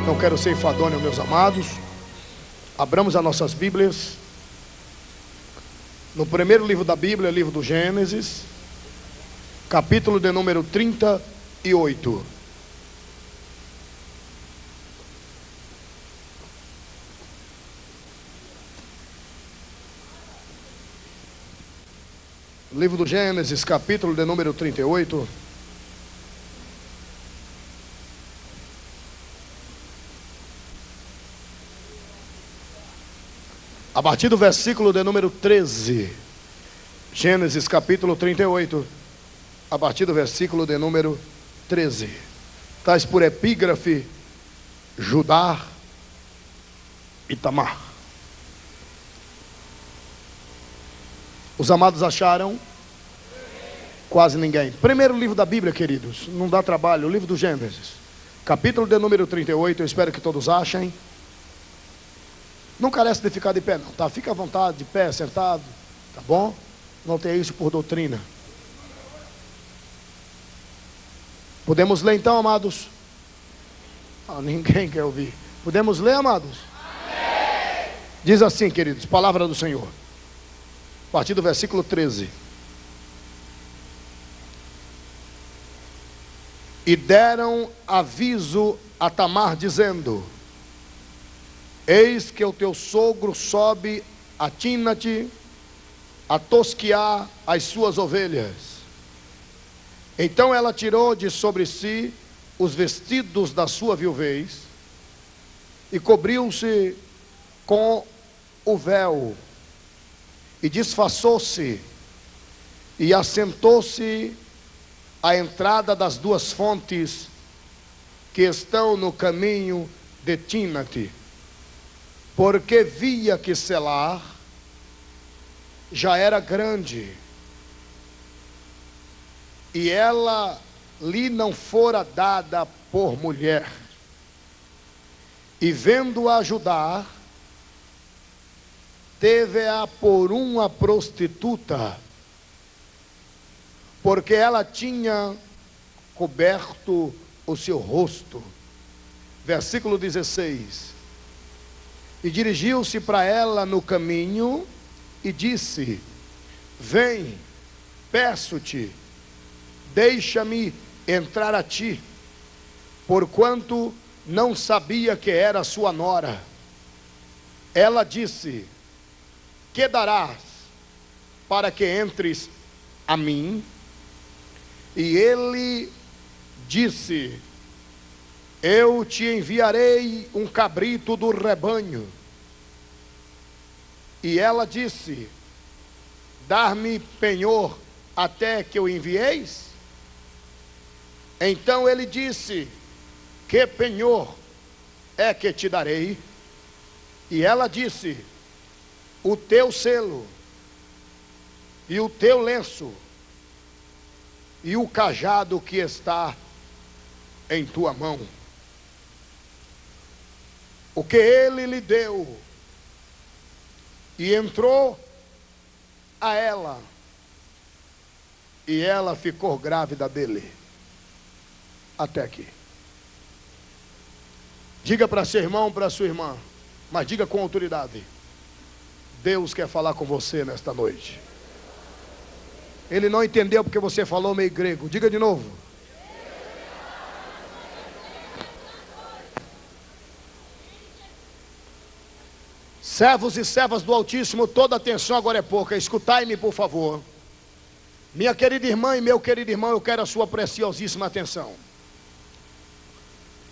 Não quero ser enfadonho, meus amados. Abramos as nossas Bíblias no primeiro livro da Bíblia, livro do Gênesis, capítulo de número 38. Livro do Gênesis, capítulo de número 38. A partir do versículo de número 13. Gênesis capítulo 38. A partir do versículo de número 13. Tais por epígrafe Judá e Tamar. Os amados acharam? Quase ninguém. Primeiro livro da Bíblia, queridos. Não dá trabalho. O livro do Gênesis. Capítulo de número 38. Eu espero que todos achem. Não carece de ficar de pé não, tá? Fica à vontade, de pé, sentado, tá bom? Não tenha isso por doutrina. Podemos ler então, amados? Ninguém quer ouvir. Podemos ler, amados? Amém. Diz assim, queridos, palavra do Senhor. A partir do versículo 13. E deram aviso a Tamar, dizendo: eis que o teu sogro sobe a Timnate a tosquiar as suas ovelhas. Então ela tirou de sobre si os vestidos da sua viuvez e cobriu-se com o véu e disfarçou-se e assentou-se à entrada das duas fontes que estão no caminho de Timnate, porque via que Selar já era grande, e ela lhe não fora dada por mulher. E vendo-a Judá, teve-a por uma prostituta, porque ela tinha coberto o seu rosto. Versículo 16. E dirigiu-se para ela no caminho e disse: vem, peço-te, deixa-me entrar a ti, porquanto não sabia que era sua nora. Ela disse: que darás para que entres a mim? E ele disse: eu te enviarei um cabrito do rebanho. E ela disse: dar-me penhor até que o envieis? Então ele disse: que penhor é que te darei? E ela disse: o teu selo, e o teu lenço, e o cajado que está em tua mão. O que ele lhe deu, e entrou a ela, e ela ficou grávida dele. Até aqui. Diga para seu irmão, para sua irmã: Mas diga com autoridade: Deus quer falar com você nesta noite. Ele não entendeu porque você falou meio grego. Diga de novo. Servos e servas do Altíssimo, toda atenção agora é pouca. Escutai-me, por favor. Minha querida irmã e meu querido irmão, eu quero a sua preciosíssima atenção.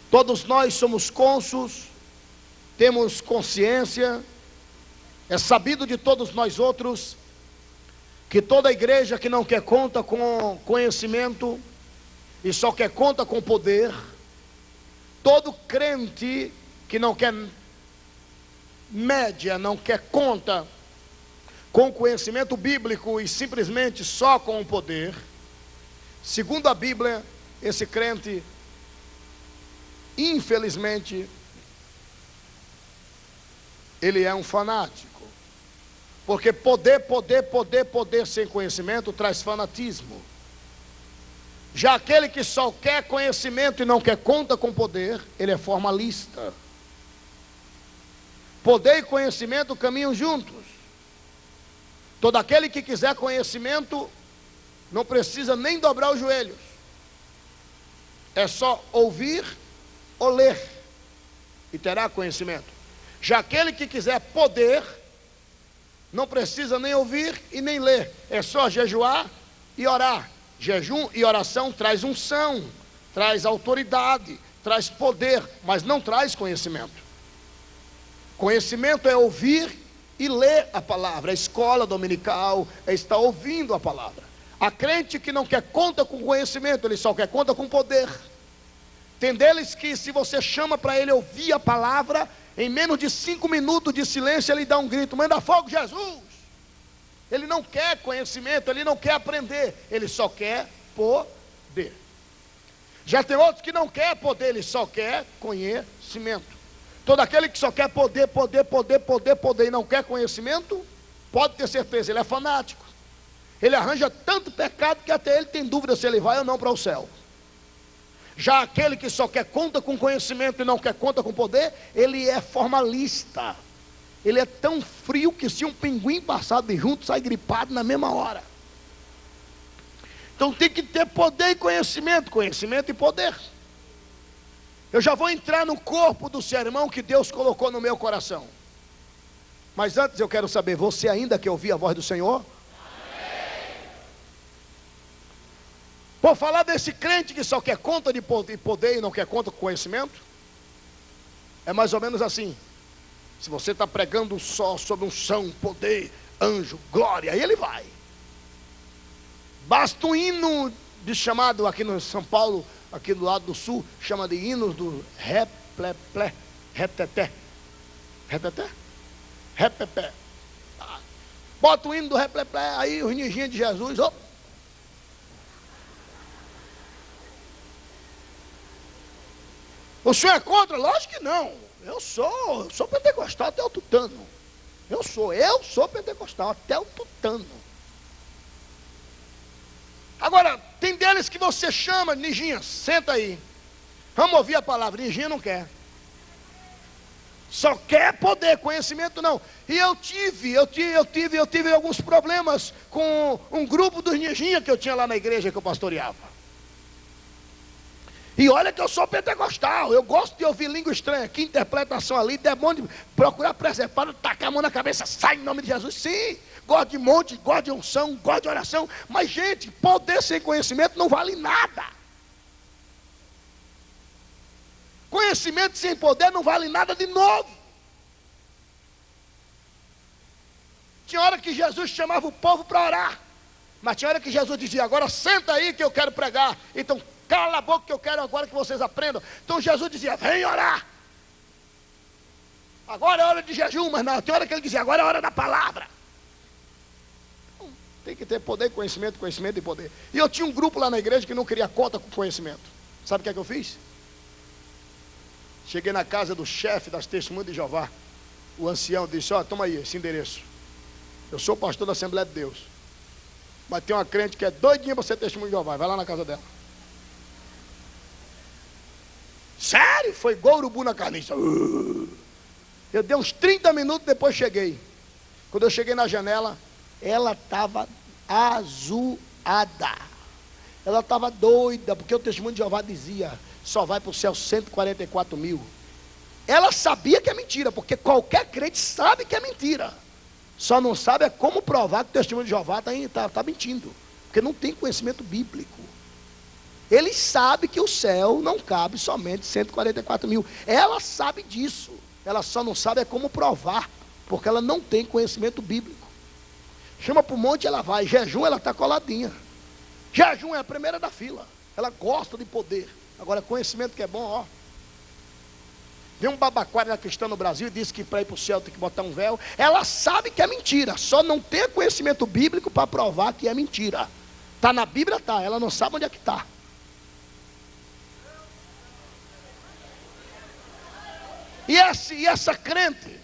Todos nós somos cônscios, temos consciência, é sabido de todos nós outros, que toda igreja que não quer conta com conhecimento, e só quer conta com poder, todo crente que não quer média, não quer conta com conhecimento bíblico e simplesmente só com o poder, segundo a Bíblia, esse crente, infelizmente, ele é um fanático. Porque poder sem conhecimento traz fanatismo. Já aquele que só quer conhecimento e não quer conta com poder, ele é formalista. Poder e conhecimento caminham juntos. Todo aquele que quiser conhecimento não precisa nem dobrar os joelhos. É só ouvir ou ler e terá conhecimento. Já aquele que quiser poder não precisa nem ouvir e nem ler. É só jejuar e orar. Jejum e oração traz unção, traz autoridade, traz poder, mas não traz conhecimento. Conhecimento é ouvir e ler a palavra. A escola dominical é estar ouvindo a palavra. Há crente que não quer conta com conhecimento, ele só quer conta com poder. Tem deles que se você chama para ele ouvir a palavra, em menos de 5 minutos de silêncio ele dá um grito: manda fogo, Jesus! Ele não quer conhecimento, ele não quer aprender, ele só quer poder. Já tem outros que não quer poder, ele só quer conhecimento. Todo aquele que só quer poder e não quer conhecimento, pode ter certeza, ele é fanático. Ele arranja tanto pecado que até ele tem dúvida se ele vai ou não para o céu. Já aquele que só quer conta com conhecimento e não quer conta com poder, ele é formalista. Ele é tão frio que se um pinguim passar de junto, sai gripado na mesma hora. Então tem que ter poder e conhecimento, conhecimento e poder. Eu já vou entrar no corpo do sermão que Deus colocou no meu coração. Mas antes eu quero saber, você ainda quer ouvir a voz do Senhor? Amém. Por falar desse crente que só quer conta de poder e não quer conta com conhecimento, é mais ou menos assim. Se você está pregando só sobre unção, poder, anjo, glória, aí ele vai. Basta um hino de chamado aqui no São Paulo, aqui do lado do sul, chama de hinos do repleplé, reteté, reteté, repepé. Bota o hino do repleplé, aí os ninjinhos de Jesus, ó. O senhor é contra? Lógico que não. Eu sou pentecostal até o tutano. Eu sou pentecostal até o tutano. Agora, tem deles que você chama, Nijinha, senta aí. Vamos ouvir a palavra. Nijinha não quer. Só quer poder, conhecimento não. E eu tive alguns problemas com um grupo dos Nijinha que eu tinha lá na igreja que eu pastoreava. E olha que eu sou pentecostal, eu gosto de ouvir língua estranha, que interpretação ali, demônio, procurar preservar, tacar a mão na cabeça, sai em nome de Jesus, sim, gosto de monte, gosto de unção, gosto de oração, mas gente, poder sem conhecimento não vale nada. Conhecimento sem poder não vale nada de novo. Tinha hora que Jesus chamava o povo para orar, mas tinha hora que Jesus dizia: agora senta aí que eu quero pregar, então cala a boca que eu quero agora que vocês aprendam. Então Jesus dizia: vem orar. Agora é hora de jejum, mas não, tem hora que ele dizia: agora é hora da palavra. Então, tem que ter poder, conhecimento e poder. E eu tinha um grupo lá na igreja que não queria conta com conhecimento. Sabe o que é que eu fiz? Cheguei na casa do chefe das Testemunhas de Jeová. O ancião disse: ó, toma aí esse endereço. Eu sou pastor da Assembleia de Deus, mas tem uma crente que é doidinha para ser testemunho de Jeová. Vai lá na casa dela. Sério? Foi igual urubu na carniça. Eu dei uns 30 minutos, depois cheguei. Quando eu cheguei na janela, ela estava azuada. Ela estava doida, porque o testemunho de Jeová dizia, só vai para o céu 144 mil. Ela sabia que é mentira, porque qualquer crente sabe que é mentira. Só não sabe é como provar que o testemunho de Jeová está mentindo. Porque não tem conhecimento bíblico. Ele sabe que o céu não cabe somente 144 mil. Ela sabe disso. Ela só não sabe é como provar, porque ela não tem conhecimento bíblico. Chama para o monte, ela vai. Jejum, ela está coladinha. Jejum é a primeira da fila. Ela gosta de poder. Agora, conhecimento que é bom, ó. Vem um babaquara cristã no Brasil e diz que para ir para o céu tem que botar um véu. Ela sabe que é mentira, só não tem conhecimento bíblico para provar que é mentira. Está na Bíblia, está. Ela não sabe onde é que está. E essa crente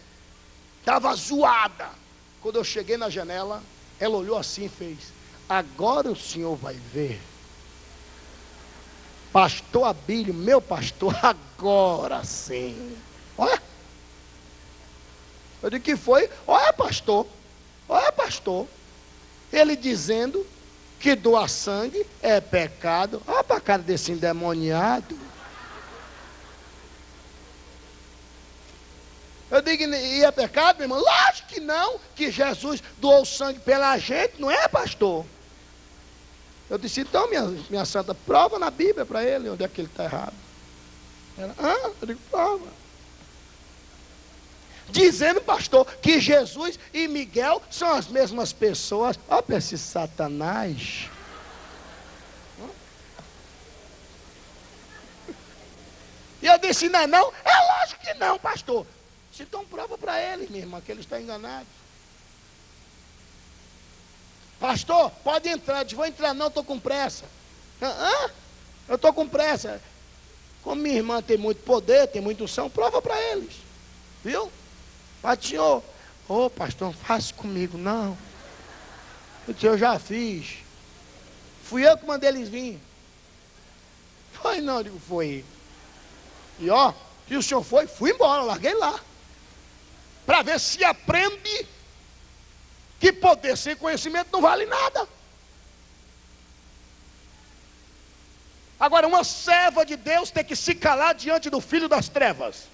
estava zoada. Quando eu cheguei na janela, ela olhou assim e fez: agora o senhor vai ver. Pastor Abílio, meu pastor, agora sim. Olha. Eu digo que foi, olha pastor. Ele dizendo que doar sangue é pecado. Olha para a cara desse endemoniado. Eu digo, e é pecado, meu irmão? Lógico que não, que Jesus doou sangue pela gente, não é, pastor? Eu disse, então, minha santa, prova na Bíblia para ele onde é que ele está errado. Eu digo, prova. Dizendo, pastor, que Jesus e Miguel são as mesmas pessoas. Olha para esse Satanás. E eu disse, não é não? É lógico que não, pastor. Então prova para eles, minha irmã, que eles estão enganados. Pastor, pode entrar. Eu disse, vou entrar não, estou com pressa. Eu estou com pressa. Como minha irmã tem muito poder, tem muita unção, prova para eles. Viu? Pai, senhor, pastor, não faça comigo não. Eu disse, eu já fiz. Fui eu que mandei eles vir. Foi não, eu digo, foi. E ó, se o senhor foi, fui embora, larguei lá. Para ver se aprende que poder sem conhecimento não vale nada. Agora, uma serva de Deus tem que se calar diante do filho das trevas.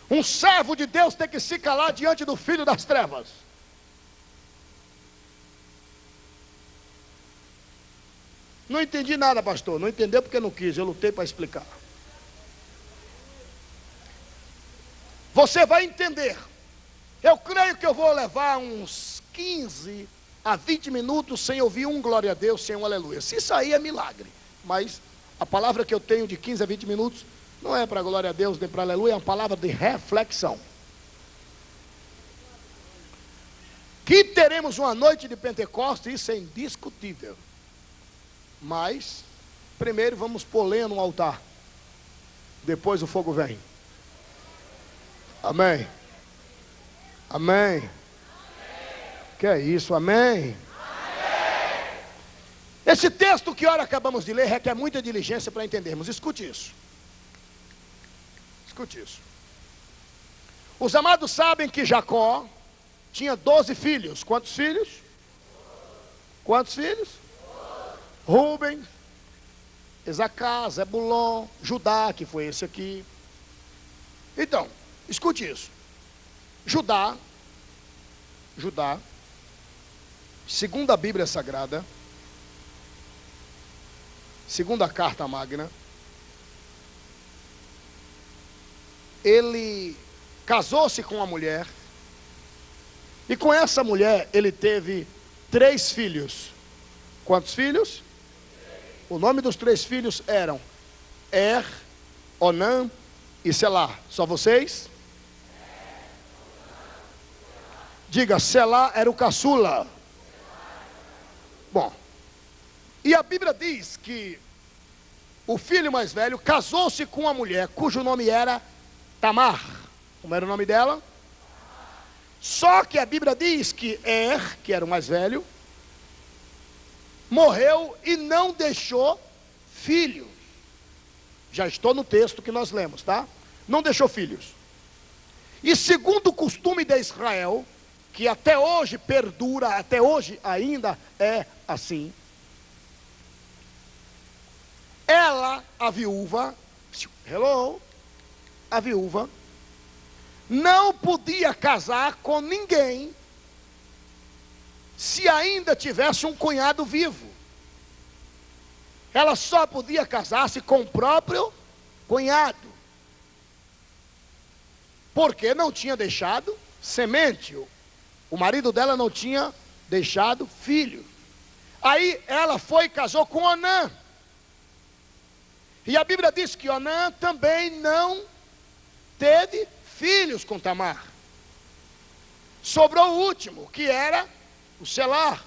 Um servo de Deus tem que se calar diante do filho das trevas. Não entendi nada, pastor. Não entendeu porque não quis. Eu lutei para explicar. Você vai entender. Eu creio que eu vou levar uns 15 a 20 minutos sem ouvir um glória a Deus, sem um aleluia. Se isso aí é milagre. Mas a palavra que eu tenho de 15 a 20 minutos não é para glória a Deus, nem para aleluia, é uma palavra de reflexão. Que teremos uma noite de Pentecostes, isso é indiscutível. Mas, primeiro vamos pôr lenha no altar. Depois o fogo vem. Amém. Amém. Que é isso, amém. Esse texto que ora acabamos de ler requer muita diligência para entendermos. Escute isso. Escute isso. Os amados sabem que Jacó tinha 12 filhos. Quantos filhos? Quantos filhos? Rubem, Isacar, Zebulon, Judá, que foi esse aqui. Então, escute isso. Judá, segundo a Bíblia Sagrada, segundo a Carta Magna, ele casou-se com uma mulher, e com essa mulher ele teve 3 filhos. Quantos filhos? O nome dos 3 filhos eram Er, Onã e Selá. Só vocês? Diga, Selá era o caçula. Bom, e a Bíblia diz que o filho mais velho casou-se com uma mulher cujo nome era Tamar. Como era o nome dela? Só que a Bíblia diz que Er, que era o mais velho, morreu e não deixou filhos. Já estou no texto que nós lemos, tá? Não deixou filhos. E segundo o costume de Israel, que até hoje perdura, até hoje ainda é assim, ela, a viúva, a viúva, não podia casar com ninguém se ainda tivesse um cunhado vivo. Ela só podia casar-se com o próprio cunhado, porque não tinha deixado semente. O marido dela não tinha deixado filho. Aí ela foi e casou com Onã. E a Bíblia diz que Onã também não teve filhos com Tamar. Sobrou o último, que era o Selá.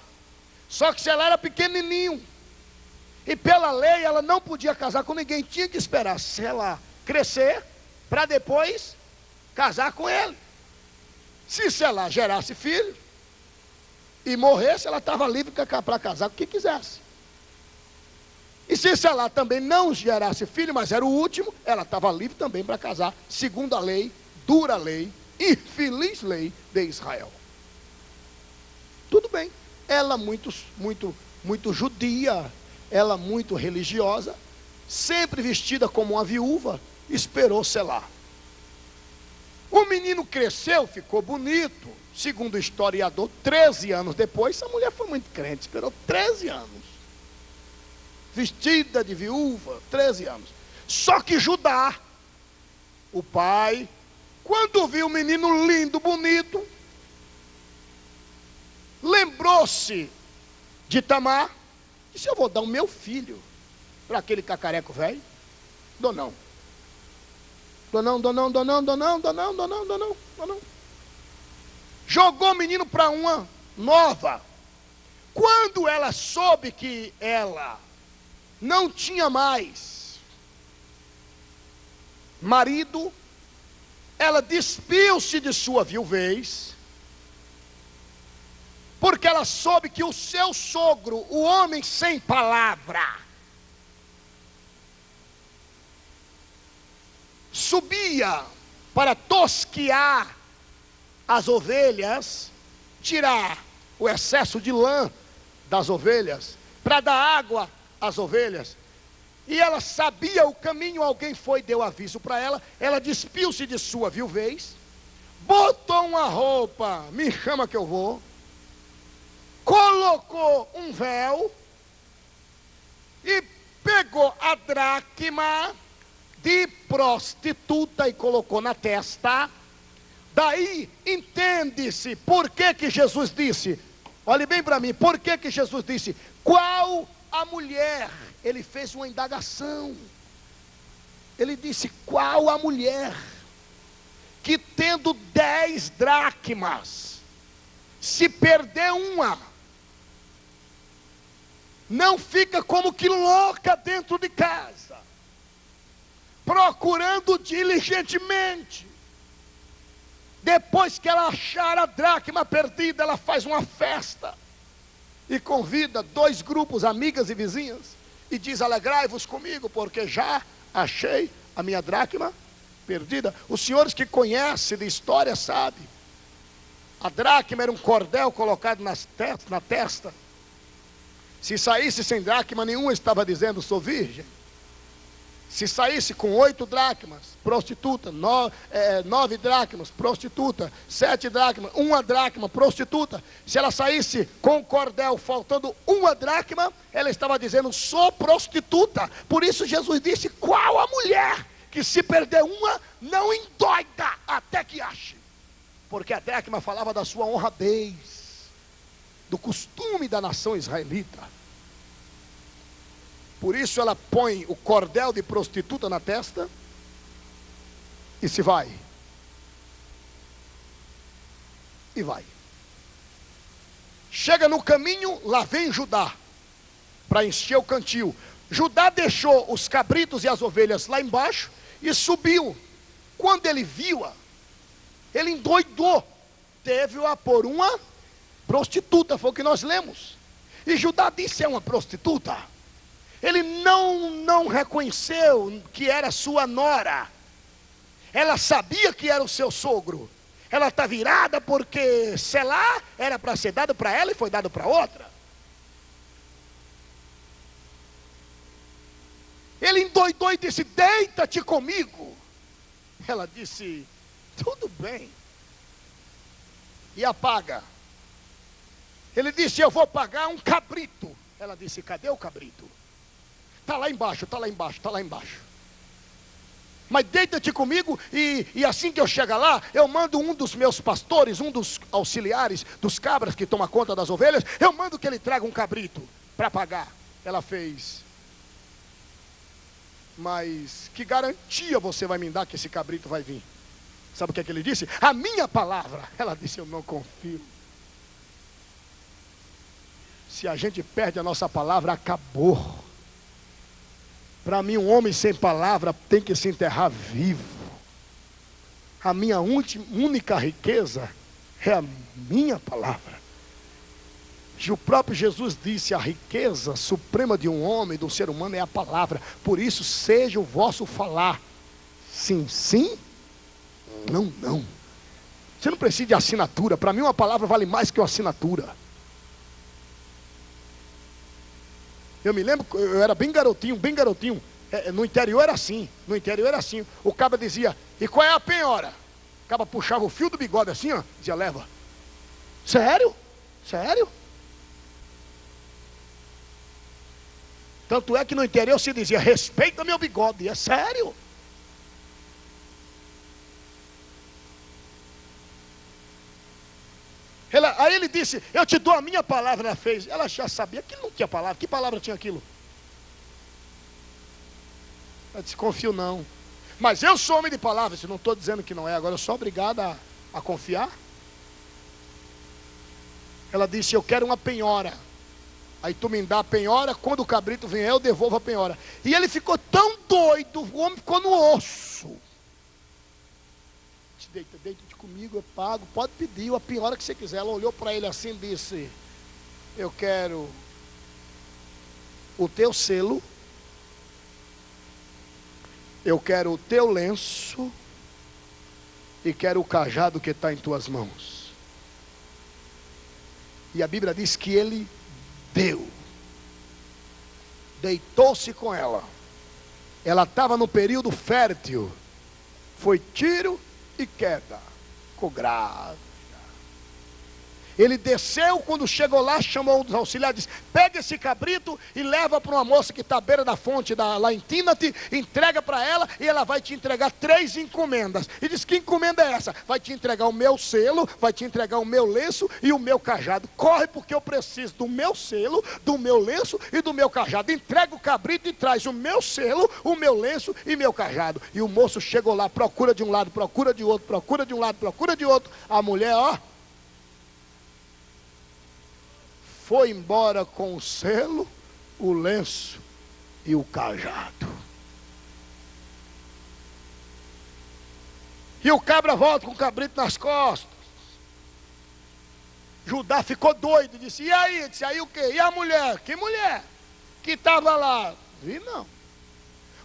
Só que Selá era pequenininho. E pela lei ela não podia casar com ninguém. Tinha que esperar Selá crescer para depois casar com ele. Se Selá gerasse filho e morresse, ela estava livre para casar com quem quisesse. E se Selá também não gerasse filho, mas era o último, ela estava livre também para casar, segundo a lei, dura lei, infeliz lei de Israel. Tudo bem. Ela muito judia, ela muito religiosa, sempre vestida como uma viúva, esperou Selá. O menino cresceu, ficou bonito. Segundo o historiador, 13 anos depois, essa mulher foi muito crente, esperou 13 anos. Vestida de viúva, 13 anos. Só que Judá, o pai, quando viu o menino lindo, bonito, lembrou-se de Tamar, disse: eu vou dar o meu filho para aquele cacareco velho. Dou não. Jogou o menino para uma nova. Quando ela soube que ela não tinha mais marido, ela despiu-se de sua viuvez, porque ela soube que o seu sogro, o homem sem palavra, subia para tosquiar as ovelhas, tirar o excesso de lã das ovelhas, para dar água às ovelhas. E ela sabia o caminho, alguém foi e deu aviso para ela. Ela despiu-se de sua viuvez, botou uma roupa, me chama que eu vou, colocou um véu e pegou a dracma de prostituta e colocou na testa. Daí entende-se por que Jesus disse, olhe bem para mim, por que Jesus disse, qual a mulher? Ele fez uma indagação. Ele disse, qual a mulher que tendo 10 dracmas, se perder uma, não fica como que louca dentro de casa, procurando diligentemente. Depois que ela achar a dracma perdida, ela faz uma festa e convida 2 grupos, amigas e vizinhas, e diz: alegrai-vos comigo, porque já achei a minha dracma perdida. Os senhores que conhecem de história sabem, a dracma era um cordel colocado na testa. Se saísse sem dracma nenhuma, estava dizendo: sou virgem. Se saísse com 8 dracmas, prostituta, 9 dracmas, prostituta, 7 dracmas, 1 dracma, prostituta. Se ela saísse com o cordel faltando 1 dracma, ela estava dizendo: sou prostituta. Por isso Jesus disse: qual a mulher que se perder uma, não endoida até que ache. Porque a dracma falava da sua honradez, do costume da nação israelita. Por isso ela põe o cordel de prostituta na testa e se vai. E vai. Chega no caminho, lá vem Judá para encher o cantil. Judá deixou os cabritos e as ovelhas lá embaixo e subiu. Quando ele viu-a, ele endoidou. Teve-a por uma prostituta, foi o que nós lemos. E Judá disse: é uma prostituta. Ele não reconheceu que era sua nora. ela sabia que era o seu sogro. Ela está virada porque Selá era para ser dado para ela e foi dado para outra. Ele endoidou e disse: deita-te comigo. Ela disse: tudo bem. E apaga. Ele disse: eu vou pagar um cabrito. Ela disse: cadê o cabrito? Está lá embaixo, está lá embaixo, está lá embaixo. Mas deita-te comigo e assim que eu chegar lá, eu mando um dos meus pastores, um dos auxiliares, dos cabras que toma conta das ovelhas, eu mando que ele traga um cabrito para pagar. Ela fez: mas que garantia você vai me dar que esse cabrito vai vir? Sabe o que é que ele disse? A minha palavra. Ela disse: eu não confio. Se a gente perde a nossa palavra, acabou. Para mim, um homem sem palavra tem que se enterrar vivo. A minha única riqueza é a minha palavra. E o próprio Jesus disse: a riqueza suprema de um homem, do ser humano, é a palavra. Por isso, seja o vosso falar sim, sim, não, não. Você não precisa de assinatura. Para mim, uma palavra vale mais que uma assinatura. Eu me lembro, eu era bem garotinho. No interior era assim. O cabra dizia: e qual é a penhora? O cabra puxava o fio do bigode assim, ó, dizia: leva. Sério? Sério? Tanto é que no interior se dizia: respeita meu bigode. É sério? Aí ele disse: eu te dou a minha palavra. Ela fez. Ela já sabia que não tinha palavra. Que palavra tinha aquilo? Ela disse: confio não. Mas eu sou homem de palavra. Eu não estou dizendo que não é. Agora eu sou obrigada a confiar. Ela disse: eu quero uma penhora. Aí tu me dá a penhora. Quando o cabrito vier, eu devolvo a penhora. E ele ficou tão doido. O homem ficou no osso. Deita comigo, eu pago. Pode pedir a penhora que você quiser. Ela olhou para ele assim e disse: eu quero o teu selo, eu quero o teu lenço e quero o cajado que está em tuas mãos. E a Bíblia diz que ele deu. Deitou-se com ela. Ela estava no período fértil. Foi tiro e queda. Ficou grávida. Ele desceu, quando chegou lá, chamou um dos auxiliares, disse: pega esse cabrito e leva para uma moça que está à beira da fonte, lá em Timnate, entrega para ela, e ela vai te entregar 3 encomendas. E diz: que encomenda é essa? Vai te entregar o meu selo, vai te entregar o meu lenço e o meu cajado. Corre, porque eu preciso do meu selo, do meu lenço e do meu cajado. Entrega o cabrito e traz o meu selo, o meu lenço e meu cajado. E o moço chegou lá, procura de um lado, procura de outro, procura de um lado, procura de outro. A mulher, ó, foi embora com o selo, o lenço e o cajado. E o cabra volta com o cabrito nas costas. Judá ficou doido, disse: e aí? Disse: aí o quê? E a mulher? Que mulher? Que estava lá? Vi não.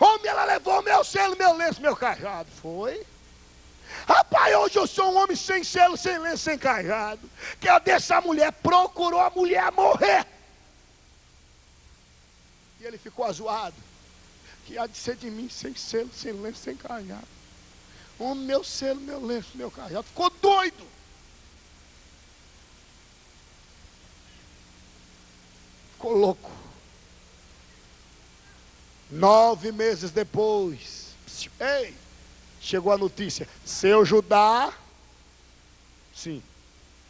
Homem, ela levou meu selo, meu lenço, meu cajado. Foi. Rapaz, hoje eu sou um homem sem selo, sem lenço, sem cajado. Que a dessa mulher procurou a mulher morrer. E ele ficou azoado. Que há de ser de mim sem selo, sem lenço, sem cajado. Homem, meu selo, meu lenço, meu cajado. Ficou doido. Ficou louco. 9 meses depois, ei, chegou a notícia: seu Judá, sim.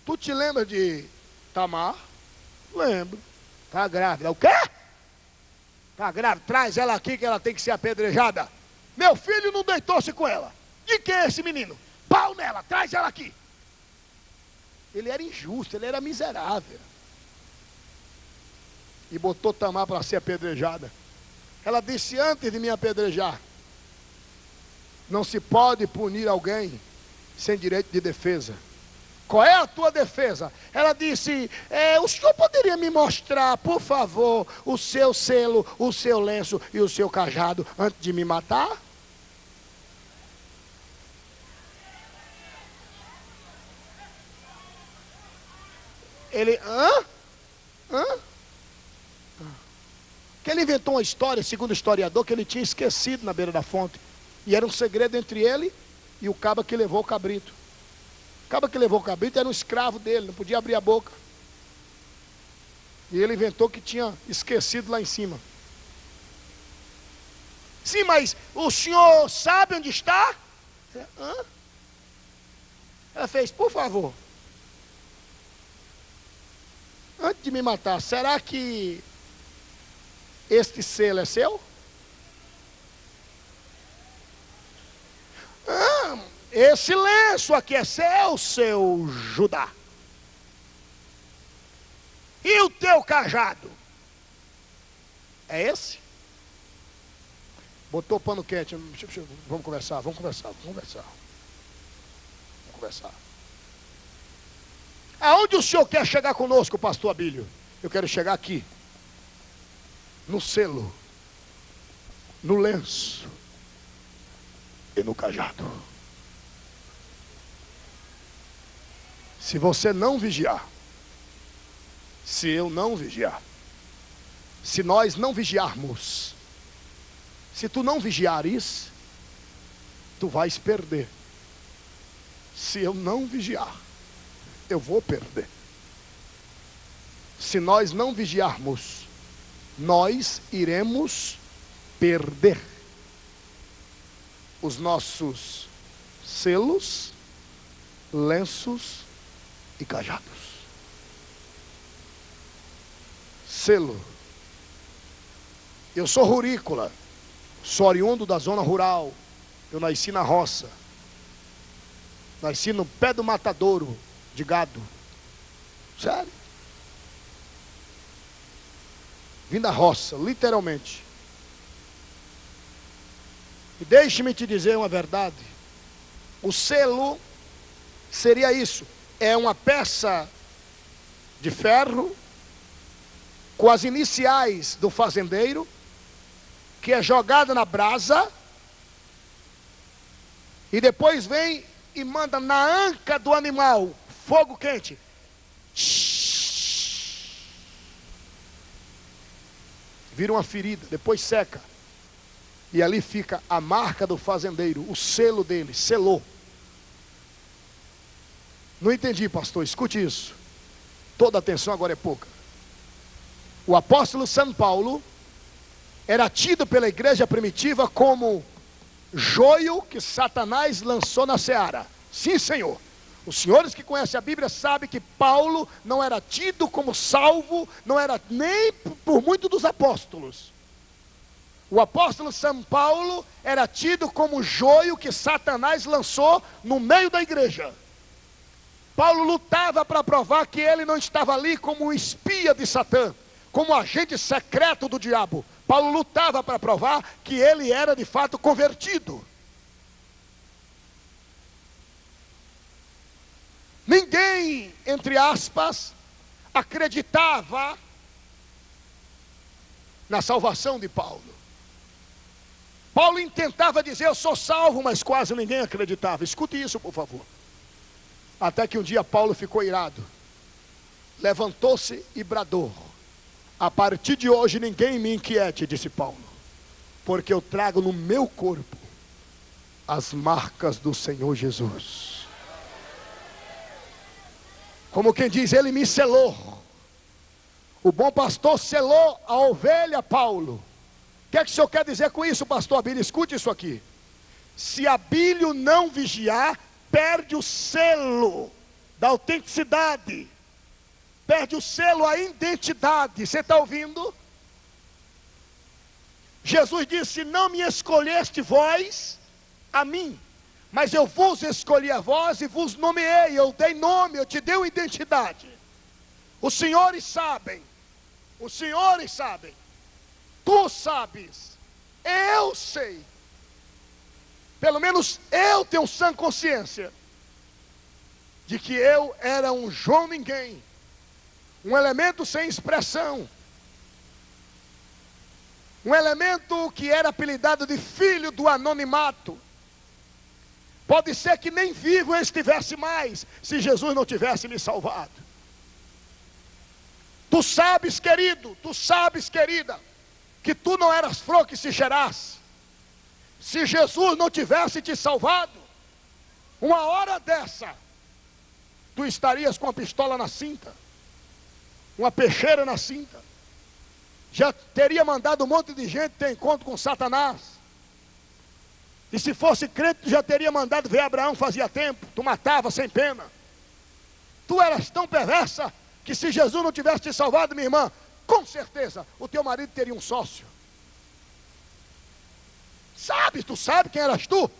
Tu te lembra de Tamar? Lembro. Está grávida. O quê? Está grávida. Traz ela aqui que ela tem que ser apedrejada. Meu filho não deitou-se com ela. De quem é esse menino? Pau nela, traz ela aqui. Ele era injusto, ele era miserável. E botou Tamar para ser apedrejada. Ela disse: antes de me apedrejar, não se pode punir alguém sem direito de defesa. Qual é a tua defesa? Ela disse: o senhor poderia me mostrar, por favor, o seu selo, o seu lenço e o seu cajado antes de me matar? Ele, hã? Hã? Que ele inventou uma história, segundo o historiador, que ele tinha esquecido na beira da fonte. E era um segredo entre ele e o caba que levou o cabrito. O caba que levou o cabrito era um escravo dele, não podia abrir a boca. E ele inventou que tinha esquecido lá em cima. Sim, mas o senhor sabe onde está? Hã? Ela fez, por favor. Antes de me matar, será que este selo é seu? Esse lenço aqui é seu, seu Judá. E o teu cajado? É esse? Botou pano quente. Vamos conversar. Aonde o senhor quer chegar conosco, pastor Abílio? Eu quero chegar aqui. No selo, no lenço e no cajado. Se você não vigiar, se eu não vigiar, se nós não vigiarmos, se tu não vigiares, tu vais perder. Se eu não vigiar, eu vou perder. Se nós não vigiarmos, nós iremos perder os nossos selos, lenços e cajados. Selo. Eu sou rurícola, sou oriundo da zona rural. Eu nasci na roça. Nasci no pé do matadouro de gado. Sério. Vim da roça, literalmente. E deixe-me te dizer uma verdade. O selo seria isso. É uma peça de ferro com as iniciais do fazendeiro, que é jogada na brasa, e depois vem e manda na anca do animal, fogo quente. Vira uma ferida, depois seca. E ali fica a marca do fazendeiro, o selo dele, selou. Não entendi, pastor, escute isso. Toda atenção agora é pouca. O apóstolo São Paulo era tido pela igreja primitiva como joio que Satanás lançou na seara. Sim, Senhor. Os senhores que conhecem a Bíblia sabem que Paulo não era tido como salvo, não era nem por muitos dos apóstolos. O apóstolo São Paulo era tido como joio que Satanás lançou no meio da igreja. Paulo lutava para provar que ele não estava ali como um espia de Satã, como agente secreto do diabo. Paulo lutava para provar que ele era de fato convertido. Ninguém, entre aspas, acreditava na salvação de Paulo. Paulo tentava dizer, eu sou salvo, mas quase ninguém acreditava. Escute isso, por favor. Até que um dia Paulo ficou irado. Levantou-se e bradou. A partir de hoje ninguém me inquiete, disse Paulo, porque eu trago no meu corpo as marcas do Senhor Jesus. Como quem diz, ele me selou. O bom pastor selou a ovelha Paulo. O que é que o senhor quer dizer com isso, pastor Abílio? Escute isso aqui. Se Abílio não vigiar, perde o selo da autenticidade. Perde o selo, a identidade. Você está ouvindo? Jesus disse, não me escolheste vós a mim, mas eu vos escolhi a vós e vos nomeei. Eu dei nome, eu te dei uma identidade. Os senhores sabem. Tu sabes. Eu sei. Pelo menos eu tenho sã consciência de que eu era um João ninguém, um elemento sem expressão, um elemento que era apelidado de filho do anonimato. Pode ser que nem vivo eu estivesse mais, se Jesus não tivesse me salvado. Tu sabes, querido, tu sabes, querida, que tu não eras flor que se cheirasse. Se Jesus não tivesse te salvado, uma hora dessa, tu estarias com a pistola na cinta, uma peixeira na cinta, já teria mandado um monte de gente ter encontro com Satanás. E se fosse crente, tu já teria mandado ver Abraão fazia tempo, tu matava sem pena. Tu eras tão perversa, que se Jesus não tivesse te salvado, minha irmã, com certeza, o teu marido teria um sócio. Sabe, tu sabe quem eras tu?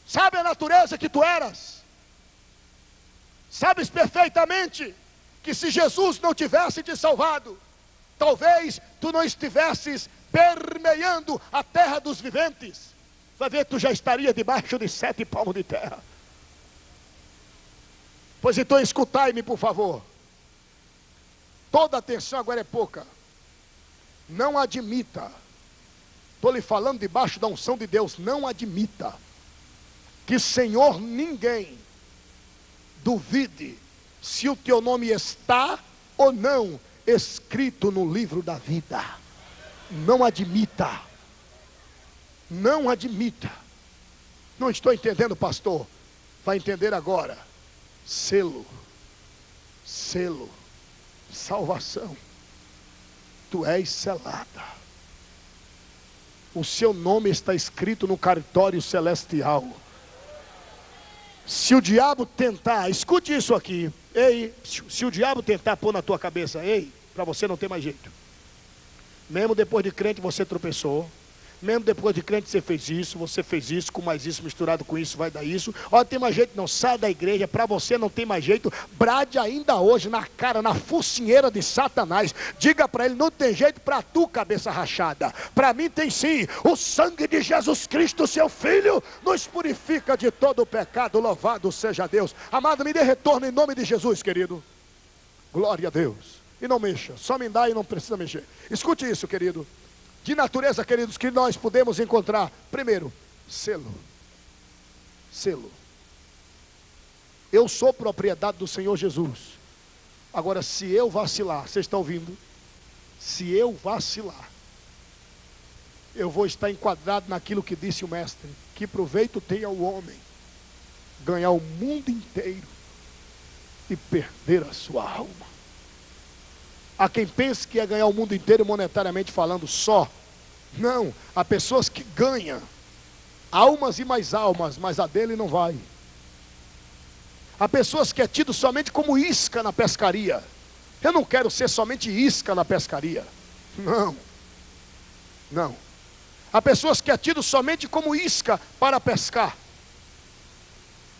Sabe a natureza que tu eras? Sabes perfeitamente que se Jesus não tivesse te salvado, talvez tu não estivesses permeando a terra dos viventes. Vai ver, tu já estaria debaixo de 7 palmos de terra. Pois então escutai-me, por favor. Toda atenção agora é pouca. Não admita. Estou lhe falando debaixo da unção de Deus. Não admita que Senhor ninguém duvide se o teu nome está ou não escrito no livro da vida. Não admita. Não admita. Não estou entendendo, pastor. Vai entender agora. Selo. Selo. Salvação. Tu és selada. O seu nome está escrito no cartório celestial. Se o diabo tentar, escute isso aqui, ei, se o diabo tentar pôr na tua cabeça, ei, para você não ter mais jeito. Mesmo depois de crente você tropeçou. Mesmo depois de crente você fez isso, com mais isso, misturado com isso, vai dar isso. Olha, tem mais jeito não, sai da igreja, para você não tem mais jeito. Brade ainda hoje na cara, na focinheira de Satanás. Diga para ele, não tem jeito para tu, cabeça rachada. Para mim tem sim. O sangue de Jesus Cristo, seu Filho, nos purifica de todo o pecado. Louvado seja Deus. Amado, me dê retorno em nome de Jesus, querido. Glória a Deus. E não mexa, só me dá e não precisa mexer. Escute isso, querido. De natureza, queridos, que nós podemos encontrar. Primeiro, selo. Selo. Eu sou propriedade do Senhor Jesus. Agora, se eu vacilar, vocês estão ouvindo? Se eu vacilar, eu vou estar enquadrado naquilo que disse o mestre: que proveito tem ao homem ganhar o mundo inteiro e perder a sua alma. Há quem pense que é ganhar o mundo inteiro monetariamente falando só. Não, há pessoas que ganham almas e mais almas, mas a dele não vai. Há pessoas que é tido somente como isca na pescaria. Eu não quero ser somente isca na pescaria. Não, não. Há pessoas que é tido somente como isca para pescar.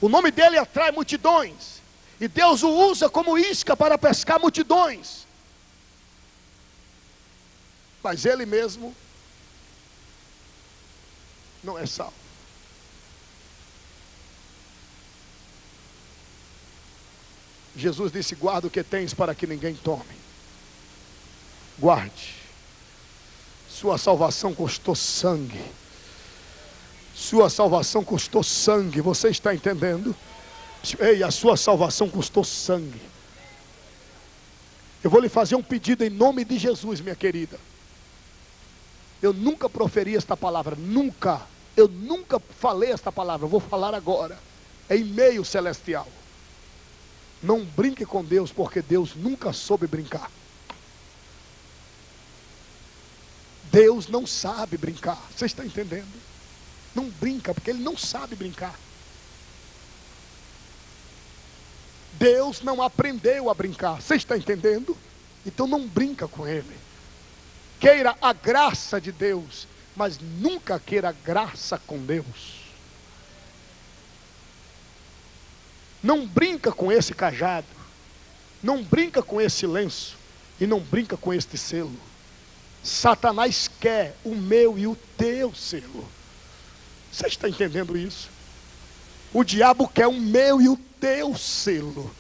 O nome dele atrai multidões, e Deus o usa como isca para pescar multidões. Mas ele mesmo não é salvo. Jesus disse: guarda o que tens para que ninguém tome. Guarde. Sua salvação custou sangue. Sua salvação custou sangue. Você está entendendo? Ei, a sua salvação custou sangue. Eu vou lhe fazer um pedido em nome de Jesus, minha querida. Eu nunca proferi esta palavra, nunca. Eu nunca falei esta palavra, eu vou falar agora. É e-mail celestial. Não brinque com Deus, porque Deus nunca soube brincar. Deus não sabe brincar. Você está entendendo? Não brinca, porque Ele não sabe brincar. Deus não aprendeu a brincar. Você está entendendo? Então não brinca com Ele. Queira a graça de Deus, mas nunca queira graça com Deus. Não brinca com esse cajado, não brinca com esse lenço, e não brinca com este selo. Satanás quer o meu e o teu selo. Você está entendendo isso? O diabo quer o meu e o teu selo.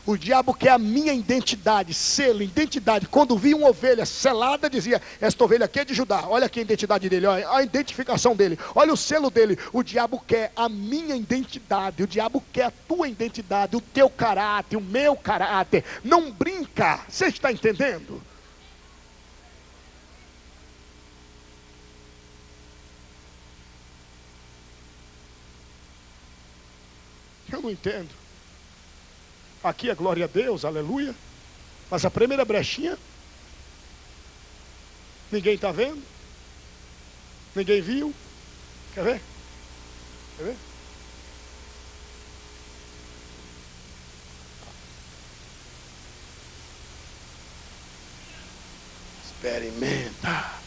O diabo quer a minha identidade, selo, identidade. Quando via uma ovelha selada, dizia: esta ovelha aqui é de Judá. Olha aqui a identidade dele, olha a identificação dele, olha o selo dele. O diabo quer a minha identidade, o diabo quer a tua identidade, o teu caráter, o meu caráter. Não brinque brinca. Você está entendendo? Eu não entendo. Aqui é glória a Deus, aleluia. Mas a primeira brechinha, ninguém está vendo? Ninguém viu? Quer ver? Quer ver? Experimenta.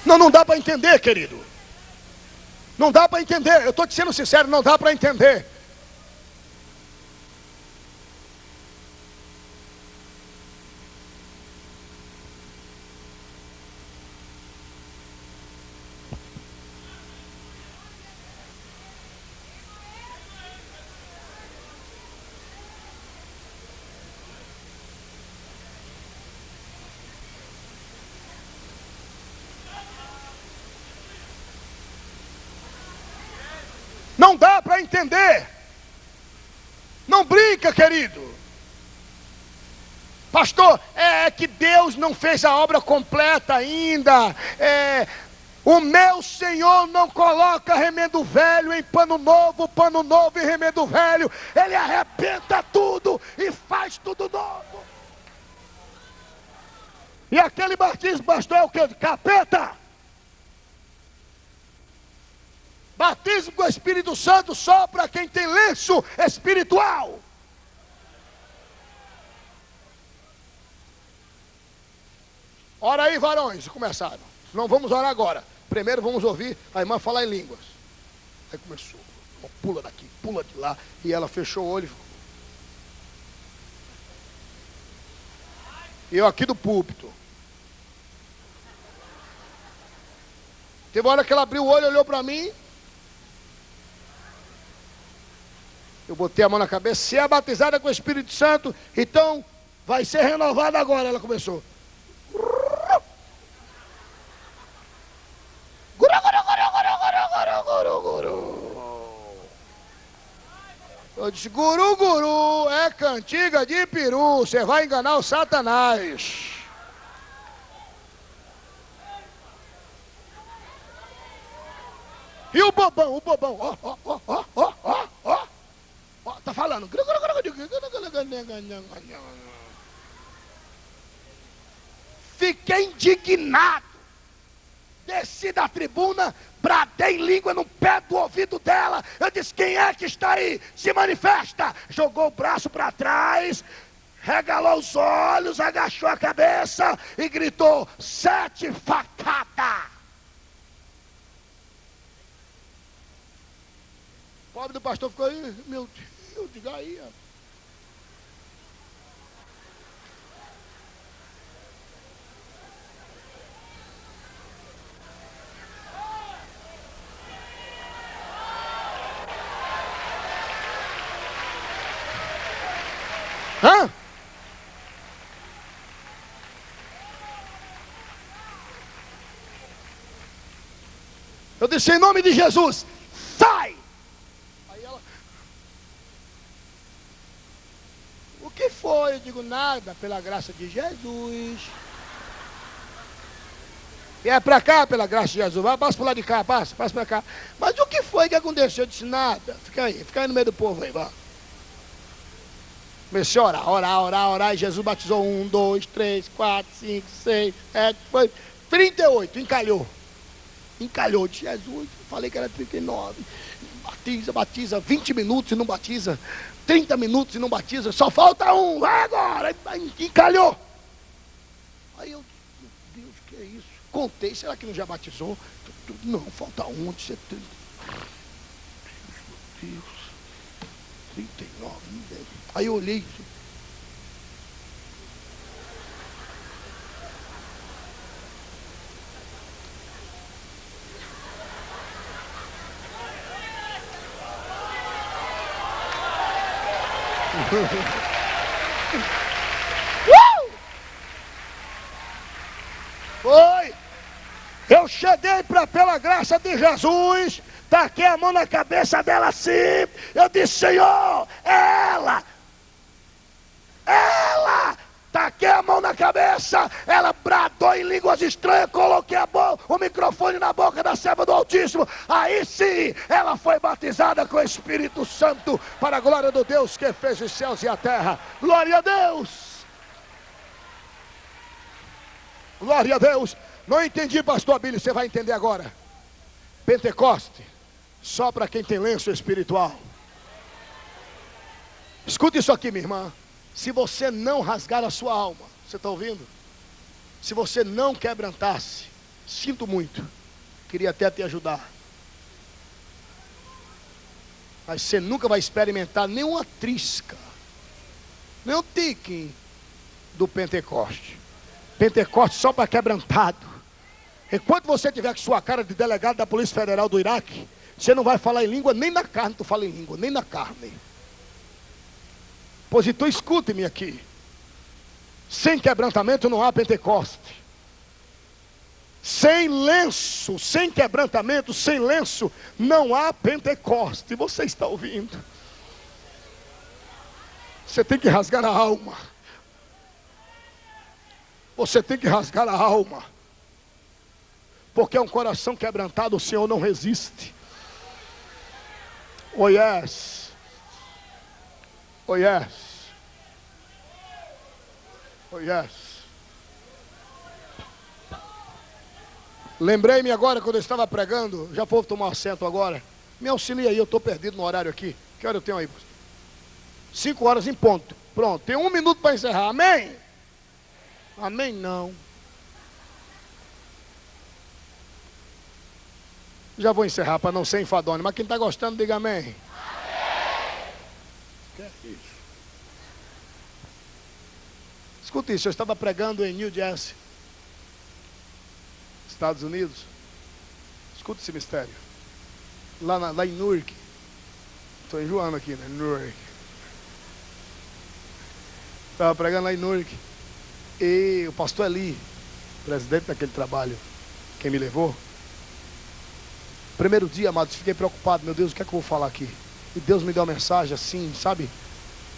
Não dá para entender, querido. Não dá para entender. Eu estou te sendo sincero, não dá para entender. Não dá para entender. Não brinca, querido. Pastor, é que Deus não fez a obra completa ainda. O meu Senhor não coloca remendo velho em pano novo em remendo velho. Ele arrebenta tudo e faz tudo novo. E aquele batismo, pastor, é o que? Capeta. Batismo com o Espírito Santo só para quem tem lenço espiritual. Ora aí, varões, começaram. Não vamos orar agora. Primeiro vamos ouvir a irmã falar em línguas. Aí começou, pula daqui, pula de lá. E ela fechou o olho. E eu aqui do púlpito. Teve uma hora que ela abriu o olho, olhou para mim. Eu botei a mão na cabeça. Se é batizada com o Espírito Santo, então vai ser renovada agora. Ela começou. Eu disse, guru, guru, é cantiga de peru. Você vai enganar o Satanás. E o bobão, ó. Tá falando. Fiquei indignado. Desci da tribuna, bradei língua no pé do ouvido dela. Eu disse, quem é que está aí? Se manifesta. Jogou o braço para trás, regalou os olhos, agachou a cabeça e gritou, 7 facadas. O pobre do pastor ficou aí, meu Deus, diga aí. Hã? Eu disse, em nome de Jesus, sai! Aí ela, o que foi? Eu digo, nada, pela graça de Jesus. E é para cá, pela graça de Jesus. Passa para lá de cá, passa para cá. Mas o que foi que aconteceu? Eu disse, nada. Fica aí no meio do povo aí, vá. Comecei a orar, e Jesus batizou 1, 2, 3, 4, 5, 6, 7, foi 38, encalhou de Jesus, falei que era 39, batiza, 20 minutos e não batiza, 30 minutos e não batiza, só falta um, vai agora, encalhou. Aí eu, meu Deus, que é isso? Contei, será que não já batizou? Não, falta um, disse 30. Meu Deus, 39, aí eu olhei. Foi. Eu cheguei pela graça de Jesus, taquei a mão na cabeça dela assim. Eu disse: Senhor, ela. Taquei a mão na cabeça, ela bradou em línguas estranhas, coloquei o microfone na boca da serva do Altíssimo. Aí sim, ela foi batizada com o Espírito Santo, para a glória do Deus que fez os céus e a terra. Glória a Deus! Glória a Deus! Não entendi, pastor Abílio, você vai entender agora. Pentecoste, só para quem tem lenço espiritual. Escute isso aqui, minha irmã. Se você não rasgar a sua alma, você está ouvindo? Se você não quebrantar-se, sinto muito, queria até te ajudar, mas você nunca vai experimentar nenhuma trisca, nem um tique do Pentecoste. Pentecoste só para quebrantado. Enquanto você tiver com sua cara de delegado da Polícia Federal do Iraque, você não vai falar em língua, nem na carne tu fala em língua, nem na carne. Pois então escute-me aqui. Sem quebrantamento não há Pentecoste. Sem lenço, sem quebrantamento, sem lenço, não há Pentecoste. Você está ouvindo? Você tem que rasgar a alma. Você tem que rasgar a alma. Porque é um coração quebrantado, o Senhor não resiste. Oh yes. Oh yes. Oh yes. Lembrei-me agora quando eu estava pregando. Já vou tomar assento agora. Me auxilia aí, eu estou perdido no horário aqui. Que hora eu tenho aí? 5 horas em ponto. Pronto, tem 1 minuto para encerrar. Amém? Amém não. Já vou encerrar para não ser enfadonho. Mas quem está gostando, diga amém. Amém. Que é isso? Escuta isso, eu estava pregando em New Jersey, Estados Unidos. Escuta esse mistério. Lá em Newark. Estou enjoando aqui, né? Newark. Estava pregando lá em Newark. E o pastor Eli, presidente daquele trabalho, quem me levou. Primeiro dia, amados, fiquei preocupado. Meu Deus, o que é que eu vou falar aqui? E Deus me deu uma mensagem assim, sabe?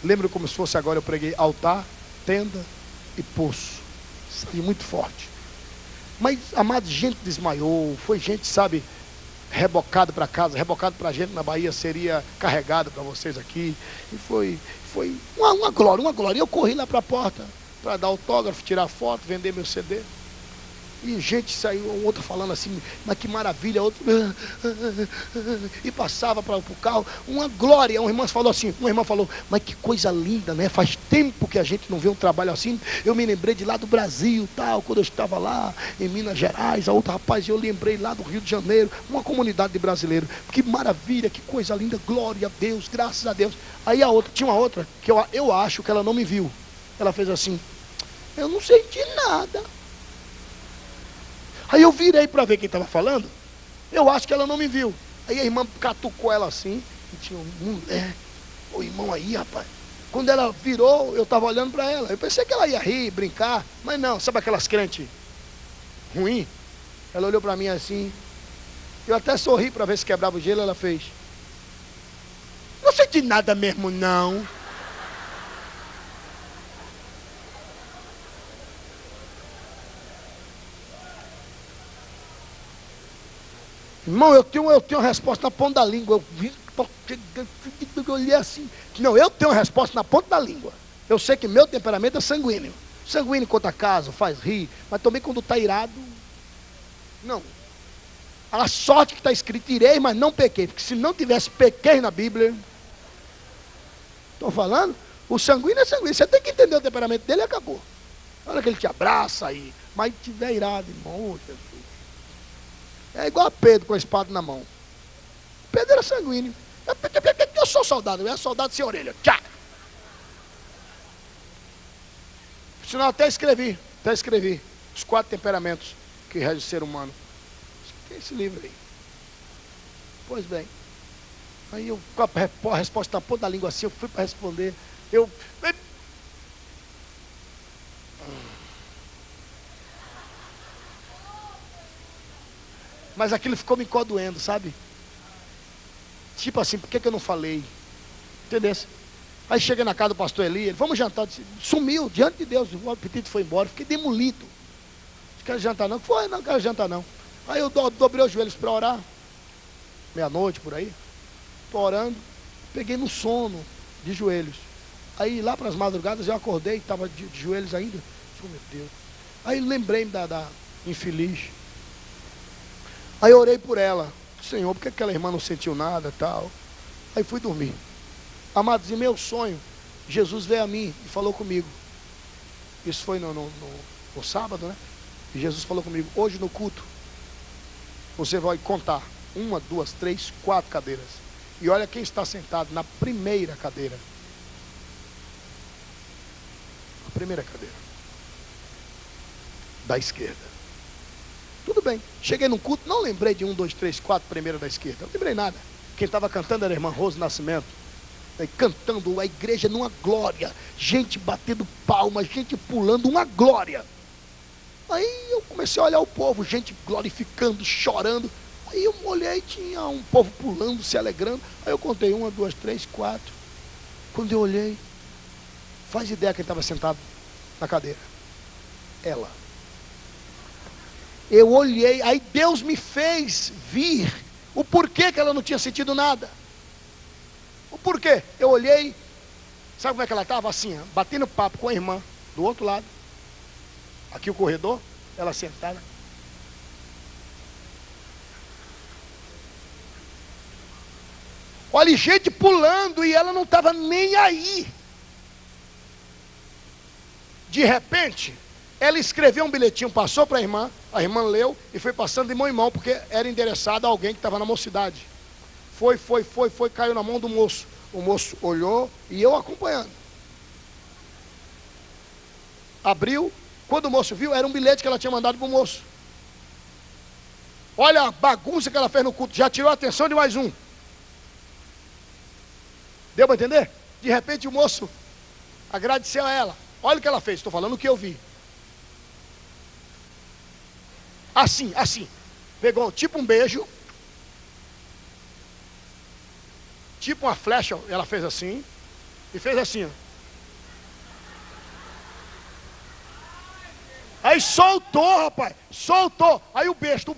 Lembro como se fosse agora, eu preguei altar, tenda e poço. Saiu muito forte. Mas, amados, gente desmaiou. Foi gente, sabe, rebocado para casa. Rebocado para a gente na Bahia seria carregado para vocês aqui. E foi uma glória, uma glória. E eu corri lá para a porta para dar autógrafo, tirar foto, vender meu CD. E gente saiu, outro falando assim, mas que maravilha, outro e passava para o carro, uma glória. Uma irmã falou, mas que coisa linda, né? Faz tempo que a gente não vê um trabalho assim. Eu me lembrei de lá do Brasil, tal, quando eu estava lá em Minas Gerais. A outra rapaz, eu lembrei lá do Rio de Janeiro, uma comunidade de brasileiros. Que maravilha, que coisa linda, glória a Deus, graças a Deus. Aí a outra, tinha uma outra que eu acho que ela não me viu. Ela fez assim, eu não senti nada. Aí eu virei para ver quem estava falando. Eu acho que ela não me viu. Aí a irmã catucou ela assim. E tinha uma mulher. O irmão aí, rapaz. Quando ela virou, eu estava olhando para ela. Eu pensei que ela ia rir, brincar. Mas não, sabe aquelas crentes ruim? Ela olhou para mim assim. Eu até sorri para ver se quebrava o gelo. Ela fez, não senti nada mesmo não. Irmão, eu tenho uma resposta na ponta da língua. Eu olhei assim. Não, eu tenho uma resposta na ponta da língua. Eu sei que meu temperamento é sanguíneo. Sanguíneo conta caso, faz rir. Mas também quando está irado, não. A sorte que está escrito, irei, mas não pequei. Porque se não tivesse pequei na Bíblia, estou falando, o sanguíneo é sanguíneo. Você tem que entender o temperamento dele e acabou. Na hora que ele te abraça aí, mas tiver irado, irmão, oh, Jesus. É igual a Pedro com a espada na mão. Pedro era sanguíneo. Eu sou soldado, eu era soldado sem orelha. Tchá! Senão até escrevi os 4 temperamentos que regem o ser humano. Tem esse livro aí. Pois bem. Aí eu, com a resposta na ponta da língua assim, eu fui para responder. Mas aquilo ficou me encodoendo, sabe? Tipo assim, por que eu não falei? Entendeu? Aí cheguei na casa do pastor Eli, ele, vamos jantar. Disse, sumiu, diante de Deus, o apetite foi embora, fiquei demolido. Não quero jantar não. Foi, não quero jantar não. Aí eu dobrei os joelhos para orar. Meia-noite, por aí. Estou orando, peguei no sono, de joelhos. Aí lá para as madrugadas eu acordei, estava de joelhos ainda. Oh, meu Deus. Aí lembrei-me da infeliz. Aí eu orei por ela. Senhor, por que aquela irmã não sentiu nada e tal? Aí fui dormir. Amados, em meu sonho, Jesus veio a mim e falou comigo. Isso foi no sábado, né? E Jesus falou comigo, hoje no culto, você vai contar 1, 2, 3, 4 cadeiras. E olha quem está sentado na primeira cadeira. A primeira cadeira. Da esquerda. Tudo bem. Cheguei no culto, não lembrei de 1, 2, 3, 4, primeira da esquerda. Não lembrei nada. Quem estava cantando era a irmã Rose Nascimento. Aí, cantando a igreja numa glória. Gente batendo palmas, gente pulando, uma glória. Aí eu comecei a olhar o povo, gente glorificando, chorando. Aí eu olhei, tinha um povo pulando, se alegrando. Aí eu contei 1, 2, 3, 4. Quando eu olhei, faz ideia quem estava sentado na cadeira. Ela. Eu olhei, aí Deus me fez vir o porquê que ela não tinha sentido nada. O porquê? Eu olhei, sabe como é que ela estava? Assim, batendo papo com a irmã do outro lado. Aqui o corredor, ela sentada. Olha, gente pulando e ela não estava nem aí. De repente, ela escreveu um bilhetinho, passou para a irmã leu e foi passando de mão em mão, porque era endereçado a alguém que estava na mocidade. Foi, caiu na mão do moço. O moço olhou e eu acompanhando. Abriu, quando o moço viu, era um bilhete que ela tinha mandado para o moço. Olha a bagunça que ela fez no culto, já tirou a atenção de mais um. Deu para entender? De repente o moço agradeceu a ela. Olha o que ela fez, estou falando o que eu vi. Assim, pegou tipo um beijo, tipo uma flecha, ela fez assim, e fez assim, ó. Aí soltou, rapaz, soltou, aí o besta.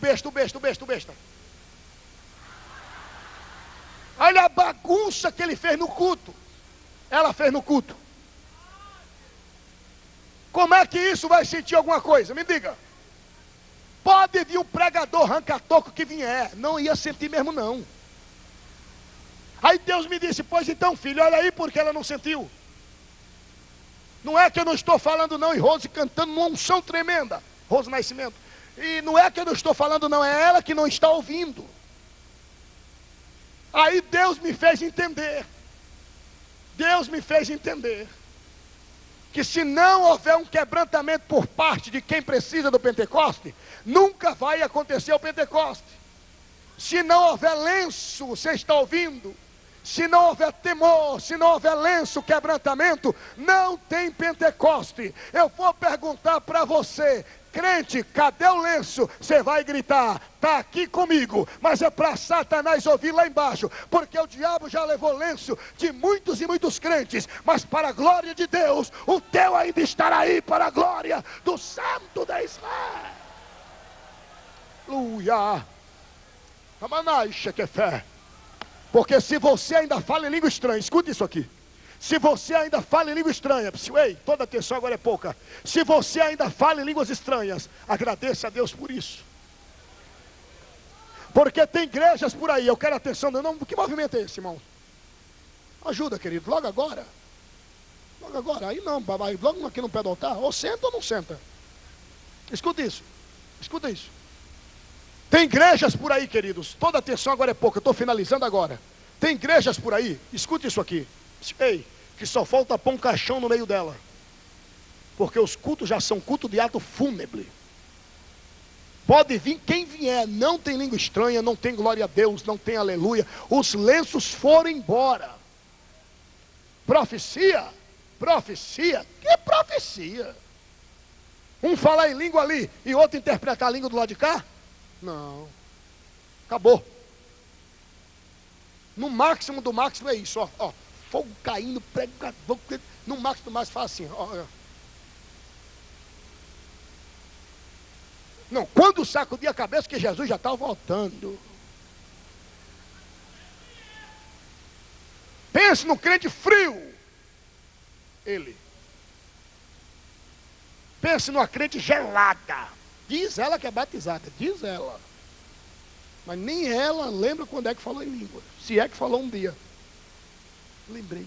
Olha a bagunça que ele fez no culto, ela fez no culto. Como é que isso vai sentir alguma coisa? Me diga. Pode vir um pregador ranca-toco que vier, não ia sentir mesmo não. Aí Deus me disse, pois então filho, olha aí porque ela não sentiu. Não é que eu não estou falando não, e Rose cantando numa unção tremenda, Rose Nascimento. E não é que eu não estou falando não, é ela que não está ouvindo. Aí Deus me fez entender. Que se não houver um quebrantamento por parte de quem precisa do Pentecoste, nunca vai acontecer o Pentecoste. Se não houver lenço, você está ouvindo? Se não houver temor, se não houver lenço, quebrantamento, não tem Pentecoste. Eu vou perguntar para você, crente, cadê o lenço? Você vai gritar, está aqui comigo, mas é para Satanás ouvir lá embaixo, porque o diabo já levou lenço de muitos e muitos crentes, mas para a glória de Deus, o teu ainda estará aí para a glória do Santo de Israel. Aleluia. Amanaixa que é fé. Porque se você ainda fala em língua estranha, escuta isso aqui. Se você ainda fala em língua estranha, ei, toda atenção agora é pouca. Se você ainda fala em línguas estranhas, agradeça a Deus por isso. Porque tem igrejas por aí, eu quero atenção, não, que movimento é esse, irmão? Ajuda, querido, logo agora. Aí não, vai logo aqui no pé do altar, ou senta ou não senta. Escuta isso. Tem igrejas por aí, queridos, toda atenção agora é pouca, eu estou finalizando agora. Tem igrejas por aí, escute isso aqui. Ei, que só falta pôr um caixão no meio dela. Porque os cultos já são cultos de ato fúnebre. Pode vir quem vier, não tem língua estranha, não tem glória a Deus, não tem aleluia. Os lenços foram embora. Profecia? Que profecia? Um falar em língua ali e outro interpretar a língua do lado de cá? Não. Acabou. No máximo do máximo é isso, ó. Fogo caindo, prego, no máximo do máximo faz assim, ó. Não, quando sacudir a cabeça que Jesus já está voltando. Pense no crente frio. Ele. Pense numa crente gelada. Diz ela que é batizada, diz ela. Mas nem ela lembra quando é que falou em língua. Se é que falou um dia. Lembrei.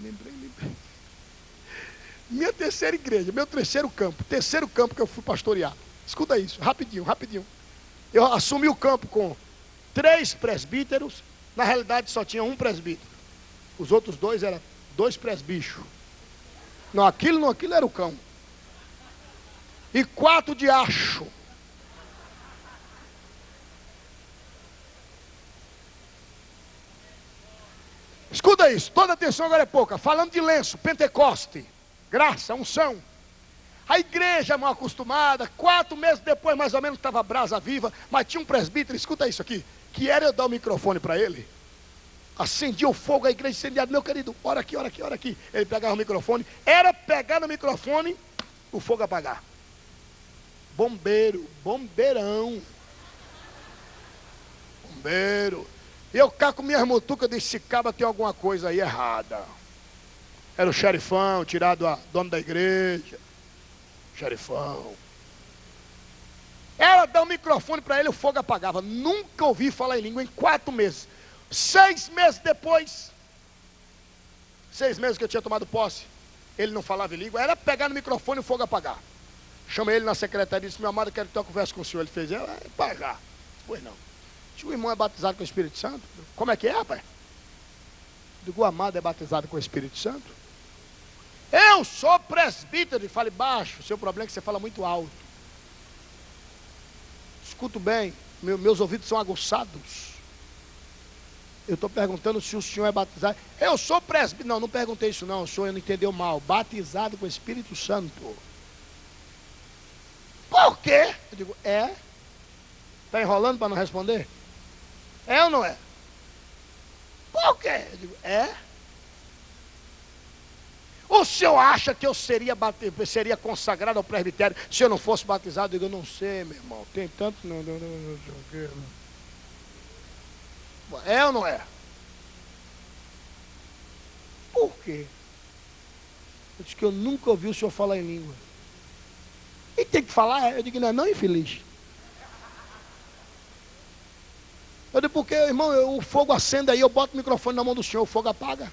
Minha terceira igreja, meu terceiro campo que eu fui pastorear. Escuta isso, rapidinho. Eu assumi o campo com 3 presbíteros. Na realidade só tinha um presbítero. Os outros 2 eram 2 presbichos. Não, aquilo era o cão. E 4 de acho. Escuta isso, toda atenção agora é pouca. Falando de lenço, Pentecoste, graça, unção. A igreja mal acostumada, 4 meses depois mais ou menos estava brasa viva, mas tinha um presbítero, escuta isso aqui, que era eu dar o microfone para ele. Acendia o fogo, a igreja incendiada, meu querido, ora aqui. Ele pegava o microfone, era pegar no microfone, o fogo apagar. Bombeirão. E eu cá com minhas mutucas, disse, caba tem alguma coisa aí errada. Era o xerifão, tirado a dono da igreja. Xerifão. Ela dá o microfone para ele, o fogo apagava. Nunca ouvi falar em língua em 4 meses. 6 meses depois, 6 meses que eu tinha tomado posse, ele não falava em língua, era pegar no microfone e o fogo apagar. Chamei ele na secretaria e disse, meu amado, eu quero ter uma conversa com o senhor. Ele fez, apagar. Pois não. O irmão é batizado com o Espírito Santo? Como é que é, rapaz? Digo, o amado é batizado com o Espírito Santo? Eu sou presbítero. E fale baixo, o seu problema é que você fala muito alto. Escuto bem, meus ouvidos são aguçados. Eu estou perguntando se o senhor é batizado. Eu sou presbítero. Não perguntei isso não, o senhor não entendeu mal. Batizado com o Espírito Santo. Por quê? Eu digo, está enrolando para não responder? É ou não é? Por quê? Eu digo, O senhor acha que eu seria consagrado ao presbitério se eu não fosse batizado? Eu digo, eu não sei, meu irmão. Tem tanto. Não. É ou não é? Por quê? Eu disse que eu nunca ouvi o senhor falar em língua. E tem que falar? Eu digo, não, infeliz. Eu digo, porque, irmão, o fogo acende aí, eu boto o microfone na mão do senhor, o fogo apaga.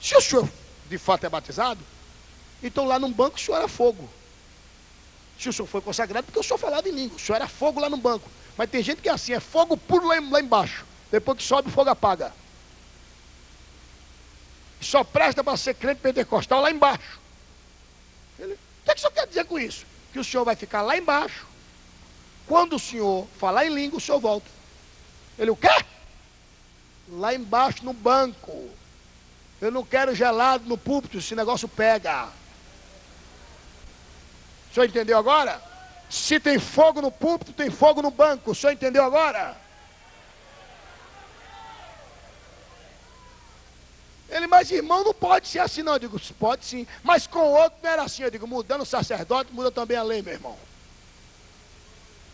Se o senhor de fato é batizado, então lá num banco o senhor era fogo. Se o senhor foi consagrado, porque o senhor falava em língua, o senhor era fogo lá no banco. Mas tem gente que é assim, é fogo puro lá embaixo. Depois que sobe, o fogo apaga. Só presta para ser crente pentecostal lá embaixo. O que o senhor quer dizer com isso? Que o senhor vai ficar lá embaixo. Quando o senhor falar em língua, o senhor volta. Ele, o quê? Lá embaixo no banco. Eu não quero gelado no púlpito, esse negócio pega. O senhor entendeu agora? Se tem fogo no púlpito, tem fogo no banco. O senhor entendeu agora? Ele, mas irmão, não pode ser assim não. Eu digo, pode sim. Mas com o outro não era assim. Eu digo, mudando o sacerdote, muda também a lei, meu irmão.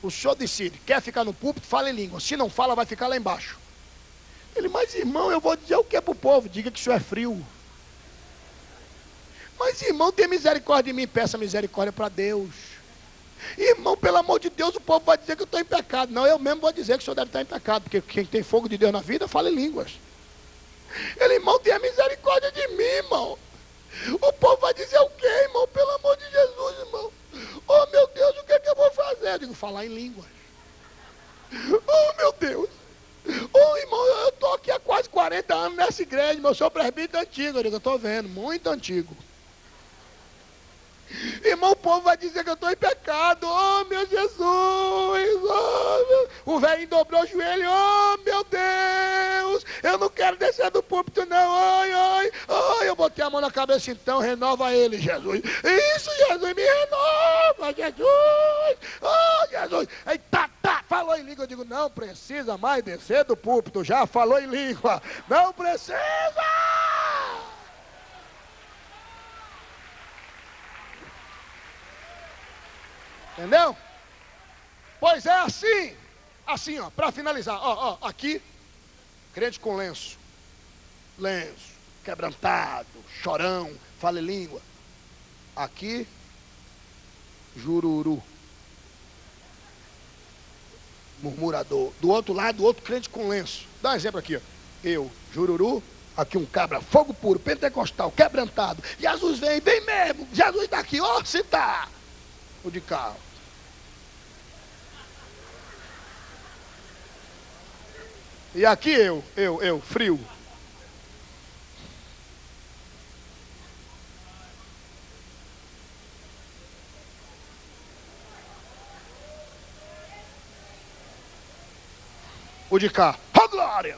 O senhor decide, quer ficar no púlpito, fala em língua. Se não fala, vai ficar lá embaixo. Ele, mas irmão, eu vou dizer o que é para o povo? Diga que o senhor é frio. Mas irmão, tenha misericórdia de mim, peça misericórdia para Deus. Irmão, pelo amor de Deus, o povo vai dizer que eu estou em pecado. Não, eu mesmo vou dizer que o senhor deve estar em pecado, porque quem tem fogo de Deus na vida, fala em línguas. Ele, irmão, tenha misericórdia de mim, irmão. O povo vai dizer o quê, irmão? Pelo amor de Jesus, irmão. Oh, meu Deus, o que é que eu vou fazer? Eu digo, falar em línguas. Oh, meu Deus. Oh, irmão, eu estou aqui há quase 40 anos nessa igreja, meu, sou presbítero antigo. Eu digo, eu estou vendo, muito antigo. Irmão, o povo vai dizer que eu estou em pecado. Oh, meu Jesus. Oh, meu... O velhinho dobrou o joelho. Oh, meu Deus. Eu não quero descer do púlpito, não. Oi, oi. Oh, eu botei a mão na cabeça, então. Renova ele, Jesus. Isso, Jesus, me renova, Jesus. Oh, Jesus. Aí, tá. falou em língua. Eu digo, não precisa mais descer do púlpito, já falou em língua. Não precisa! Entendeu? Pois é assim. Assim, ó, para finalizar. Ó, aqui, crente com lenço. Lenço, quebrantado, chorão, fala em língua. Aqui, jururu, murmurador. Do outro lado, outro crente com lenço. Dá um exemplo aqui, ó. Eu, jururu, aqui um cabra, fogo puro, pentecostal, quebrantado. Jesus vem mesmo. Jesus está aqui, ó, se tá. O de carro. E aqui eu, frio. O de cá, ó glória!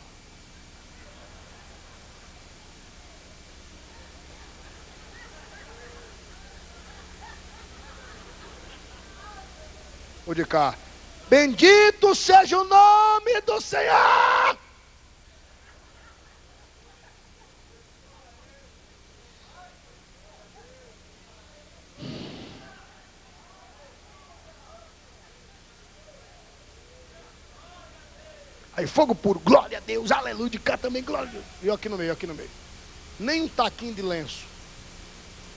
O de cá, bendito seja o nome do Senhor! Aí fogo puro, glória a Deus, aleluia, de cá também, glória a Deus. E eu aqui no meio, Nem um taquinho de lenço.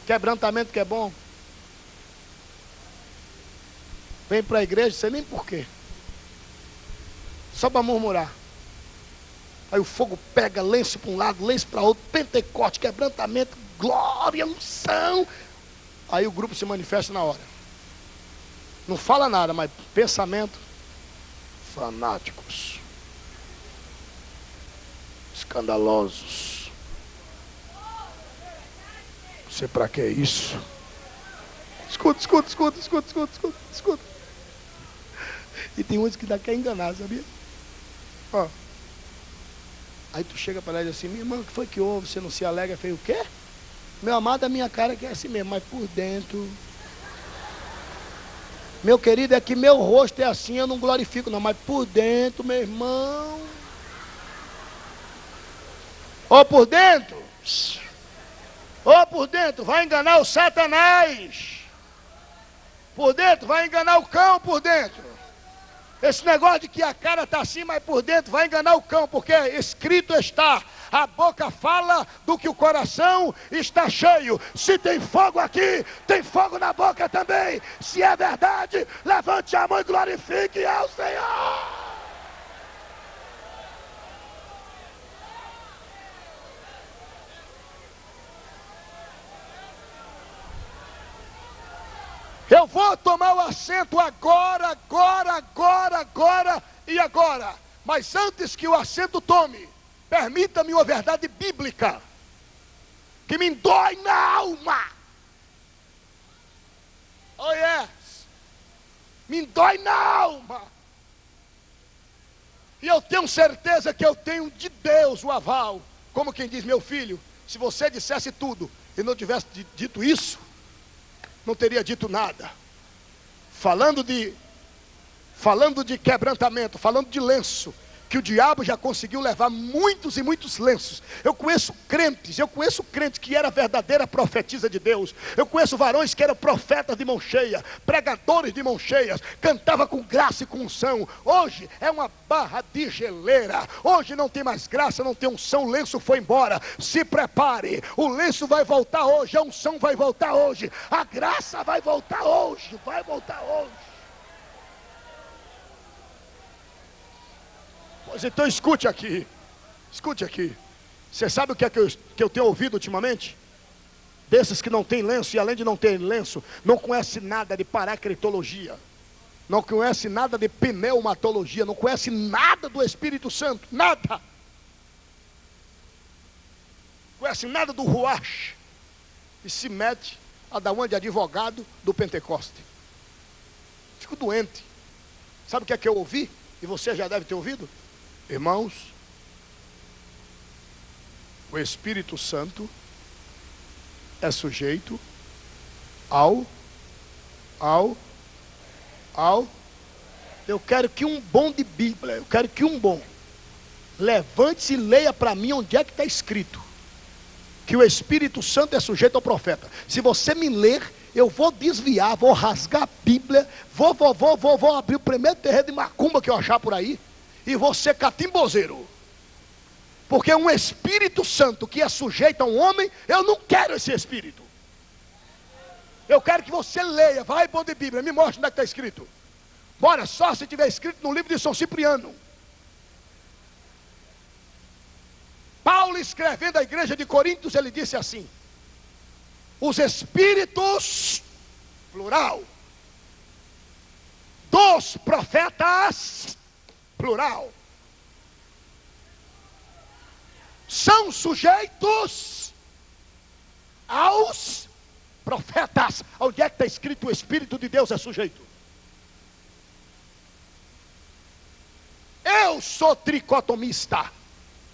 Quebrantamento que é bom. Vem para a igreja, sei nem porquê. Só para murmurar. Aí o fogo pega, lenço para um lado, lenço para outro, Pentecoste, quebrantamento, glória, unção. Aí o grupo se manifesta na hora. Não fala nada, mas pensamento. Fanáticos. Escandalosos. Você para que isso? Escuta. E tem uns que dá quer enganar, sabia? Ó. Aí tu chega para ela e diz assim, minha irmã, o que foi que houve? Você não se alegra? Eu falei, o quê? Meu amado, a minha cara que é assim mesmo, mas por dentro... Meu querido, é que meu rosto é assim, eu não glorifico não, mas por dentro, meu irmão... Ou por dentro, vai enganar o Satanás. Por dentro, vai enganar o cão por dentro. Esse negócio de que a cara está assim, mas por dentro vai enganar o cão, porque escrito está, a boca fala do que o coração está cheio. Se tem fogo aqui, tem fogo na boca também. Se é verdade, levante a mão e glorifique ao Senhor. Eu vou tomar o assento agora e agora. Mas antes que o assento tome, permita-me uma verdade bíblica que me dói na alma. Oh yes, me dói na alma. E eu tenho certeza que eu tenho de Deus o aval. Como quem diz, meu filho, se você dissesse tudo e não tivesse dito isso, não teria dito nada. Falando de quebrantamento, falando de lenço, que o diabo já conseguiu levar muitos e muitos lenços. Eu conheço crente que era verdadeira profetisa de Deus. Eu conheço varões que eram profetas de mão cheia, pregadores de mão cheias, cantava com graça e com unção. Hoje é uma barra de geleira. Hoje não tem mais graça, não tem unção, o lenço foi embora. Se prepare, o lenço vai voltar hoje, a unção vai voltar hoje, a graça vai voltar hoje, Pois então escute aqui. Você sabe o que é que eu tenho ouvido ultimamente? Desses que não tem lenço, e além de não ter lenço, não conhece nada de paracretologia, não conhece nada de pneumatologia, não conhece nada do Espírito Santo, nada. Conhece nada do Ruach, e se mete a dar uma de advogado do Pentecoste. Fico doente. Sabe o que é que eu ouvi? E você já deve ter ouvido? Irmãos, o Espírito Santo é sujeito ao Eu quero que um bom de Bíblia, eu quero que um bom levante-se e leia para mim onde é que está escrito que o Espírito Santo é sujeito ao profeta. Se você me ler, eu vou desviar, vou rasgar a Bíblia, vou abrir o primeiro terreiro de macumba que eu achar por aí, e vou ser catimbozeiro. Porque um Espírito Santo que é sujeito a um homem, eu não quero esse Espírito. Eu quero que você leia, vai bom de Bíblia, me mostre onde é que está escrito. Bora, só se tiver escrito no livro de São Cipriano. Paulo, escrevendo à igreja de Coríntios, ele disse assim: os espíritos, plural, dos profetas, plural, são sujeitos aos profetas. Onde é que está escrito o Espírito de Deus é sujeito? Eu sou tricotomista.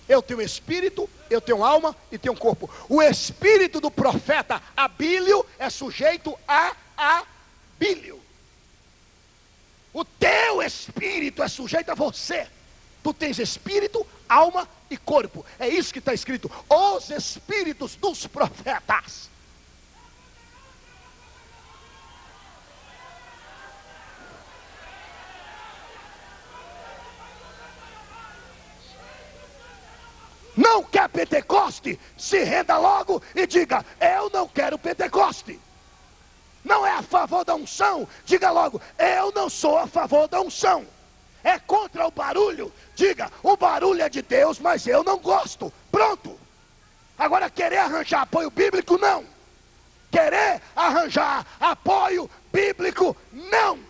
Eu tenho espírito, eu tenho alma e tenho corpo. O espírito do profeta Abílio é sujeito a Abílio. O teu espírito é sujeito a você. Tu tens espírito, alma e corpo. É isso que está escrito. Os espíritos dos profetas. Não quer Pentecoste? Se renda logo e diga: eu não quero Pentecoste. Não é a favor da unção? Diga logo: eu não sou a favor da unção. É contra o barulho? Diga: o barulho é de Deus, mas eu não gosto. Pronto. Agora, querer arranjar apoio bíblico, não. Querer arranjar apoio bíblico, não.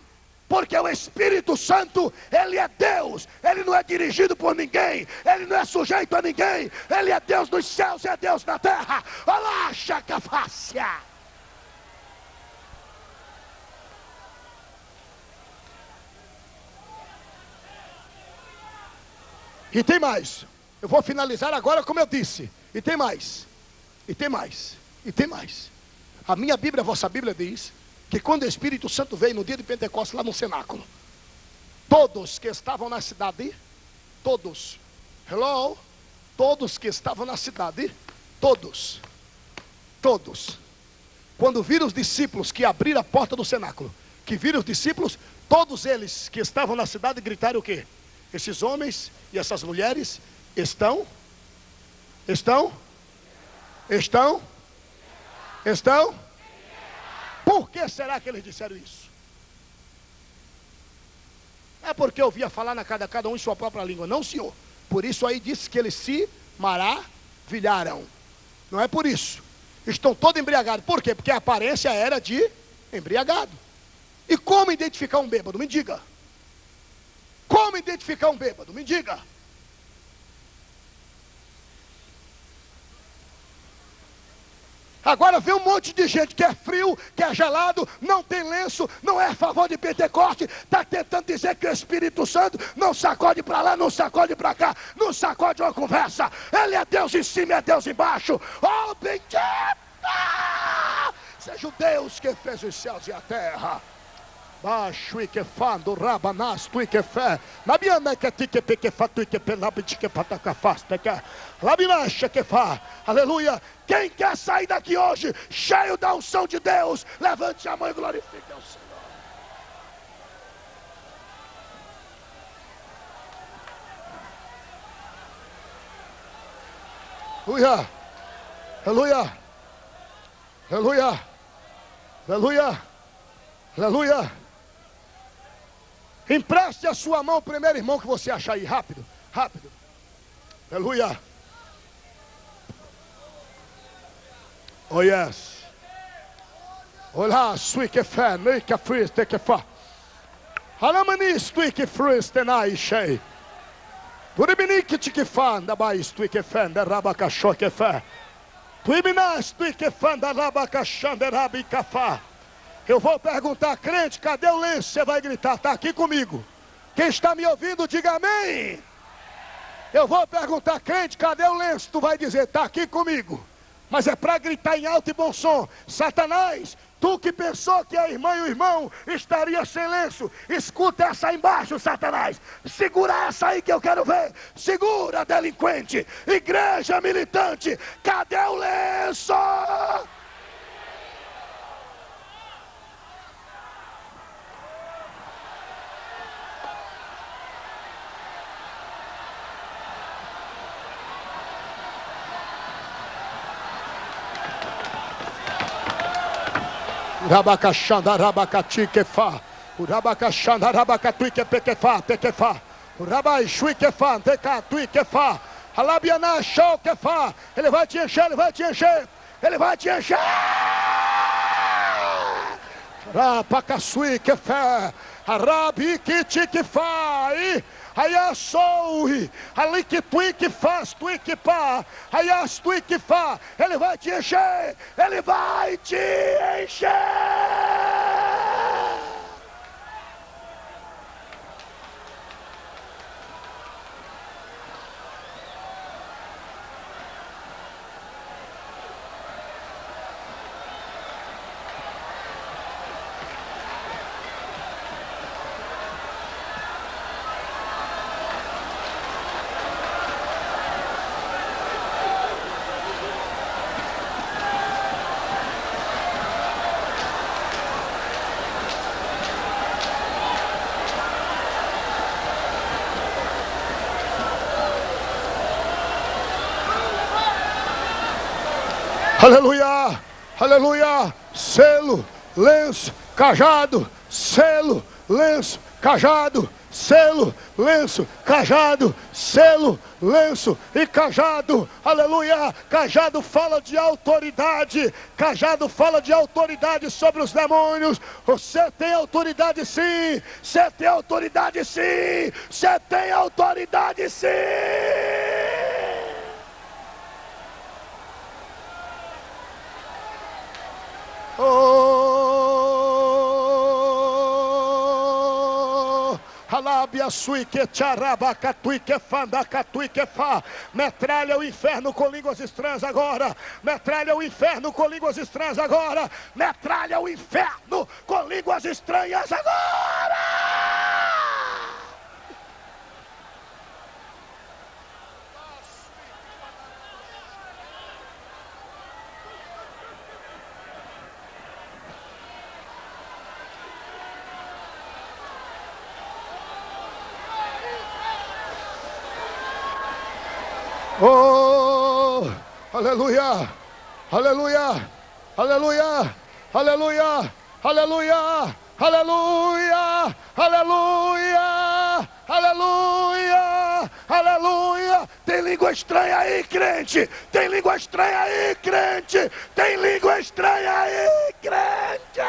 Porque o Espírito Santo, ele é Deus, ele não é dirigido por ninguém, ele não é sujeito a ninguém, ele é Deus nos céus e é Deus na terra. Olá, chacafácia. E tem mais. Eu vou finalizar agora como eu disse. E tem mais. E tem mais. E tem mais. A minha Bíblia, a vossa Bíblia diz que quando o Espírito Santo veio no dia de Pentecostes lá no cenáculo, todos que estavam na cidade, todos que estavam na cidade, todos, quando viram os discípulos que abriram a porta do cenáculo, que viram os discípulos, todos eles que estavam na cidade gritaram o quê? Esses homens e essas mulheres estão. Por que será que eles disseram isso? É porque eu ouvia falar na cada um em sua própria língua. Não, senhor. Por isso aí disse que eles se maravilharam. Não é por isso. Estão todos embriagados. Por quê? Porque a aparência era de embriagado. E como identificar um bêbado? Me diga. Como identificar um bêbado? Me diga. Agora vem um monte de gente que é frio, que é gelado, não tem lenço, não é a favor de Pentecoste, está tentando dizer que o Espírito Santo não sacode para lá, não sacode para cá, não sacode uma conversa. Ele é Deus em cima e é Deus embaixo. Oh, bendita! Seja o Deus que fez os céus e a terra. Baixo e que fando, rabanas, tu e que fé. Labiana que ti que peque fatu e que pelabit que patacafasta que labinacha que fa. Aleluia. Quem quer sair daqui hoje cheio da unção de Deus, levante a mão e glorifique ao Senhor. Aleluia. Aleluia. Aleluia. Aleluia. Aleluia. Empreste a sua mão, primeiro irmão que você achar aí, rápido, rápido. Aleluia. Oh yes. Olá, sui que fé, nem que friste que fa. Alamanis tu que friste nai shei. Turibinique que fan da bais tu que fé, da rabacachó que fé. Tuibinas tu que fan da rabacachã da rabicafá. Eu vou perguntar, crente, cadê o lenço? Você vai gritar, está aqui comigo. Quem está me ouvindo, diga amém. Eu vou perguntar, crente, cadê o lenço? Tu vai dizer, está aqui comigo. Mas é para gritar em alto e bom som. Satanás, Tu que pensou que a irmã e o irmão estaria sem lenço, escuta essa aí embaixo, Satanás. Segura essa aí que eu quero ver. Segura, delinquente. Igreja militante, cadê o lenço? Rabacachanda, rabacati, quefa. Urabacachanda, rabacatui, quepequefa, tequefa. Urabaixui, quefa, tecatui, quefa. Alabiana, show, quefa. Ele vai te encher, ele vai te encher. Ele vai te encher. Rapacaçui, quefa. Arabi, kiti, quefa. Aí sou, ali que tu que faz, tu que pá, aí as tu que faz, ele vai te encher, ele vai te encher. Aleluia, aleluia, selo, lenço, cajado, selo, lenço, cajado, selo, lenço, cajado, selo, lenço e cajado, aleluia. Cajado fala de autoridade, cajado fala de autoridade sobre os demônios. Você tem autoridade sim, você tem autoridade sim, você tem autoridade sim. Metralha o inferno com línguas estranhas agora. Metralha o inferno com línguas estranhas agora. Metralha o inferno com línguas estranhas agora. Oh, aleluia, aleluia, aleluia, aleluia, aleluia, aleluia, aleluia, aleluia, aleluia. Tem língua estranha aí, crente. Tem língua estranha aí, crente. Tem língua estranha aí, crente.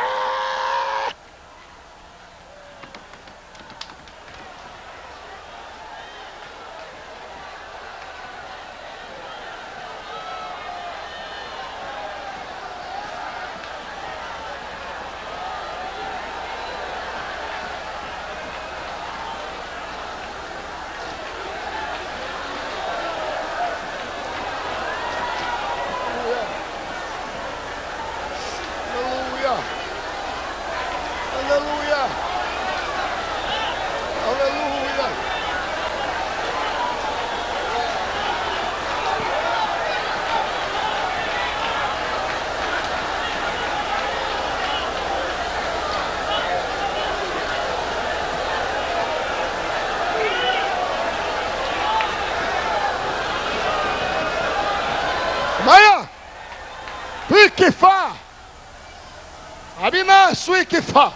Maia, Tuiquifá, Abiná, Suiquifá.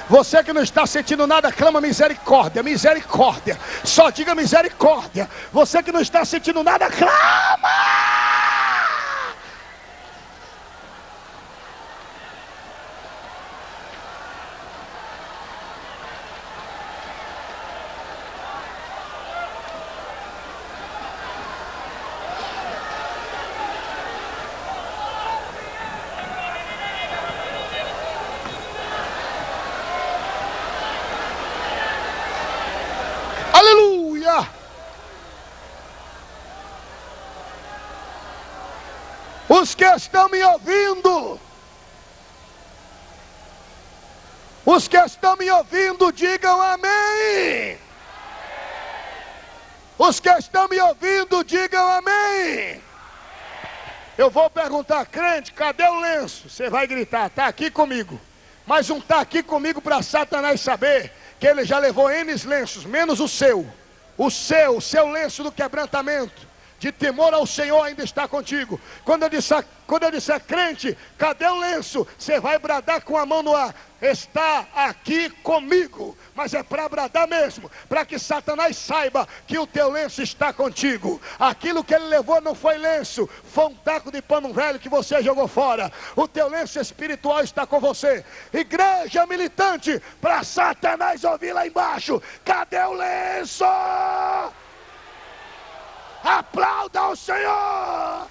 Você que não está sentindo nada, clama misericórdia, misericórdia. Só diga misericórdia. Você que não está sentindo nada, clama. que estão me ouvindo, os que estão me ouvindo, digam amém. Os que estão me ouvindo, digam amém. Eu vou perguntar, crente, cadê o lenço? Você vai gritar, está aqui comigo. Mas não está aqui comigo para Satanás saber que ele já levou N lenços, menos o seu. O seu lenço do quebrantamento, de temor ao Senhor, ainda está contigo. Quando eu disser crente, cadê o lenço? Você vai bradar com a mão no ar, está aqui comigo. Mas é para bradar mesmo, para que Satanás saiba que o teu lenço está contigo. Aquilo que ele levou não foi lenço, foi um taco de pano velho que você jogou fora. O teu lenço espiritual está com você. Igreja militante, para Satanás ouvir lá embaixo, cadê o lenço? Aplauda o Senhor!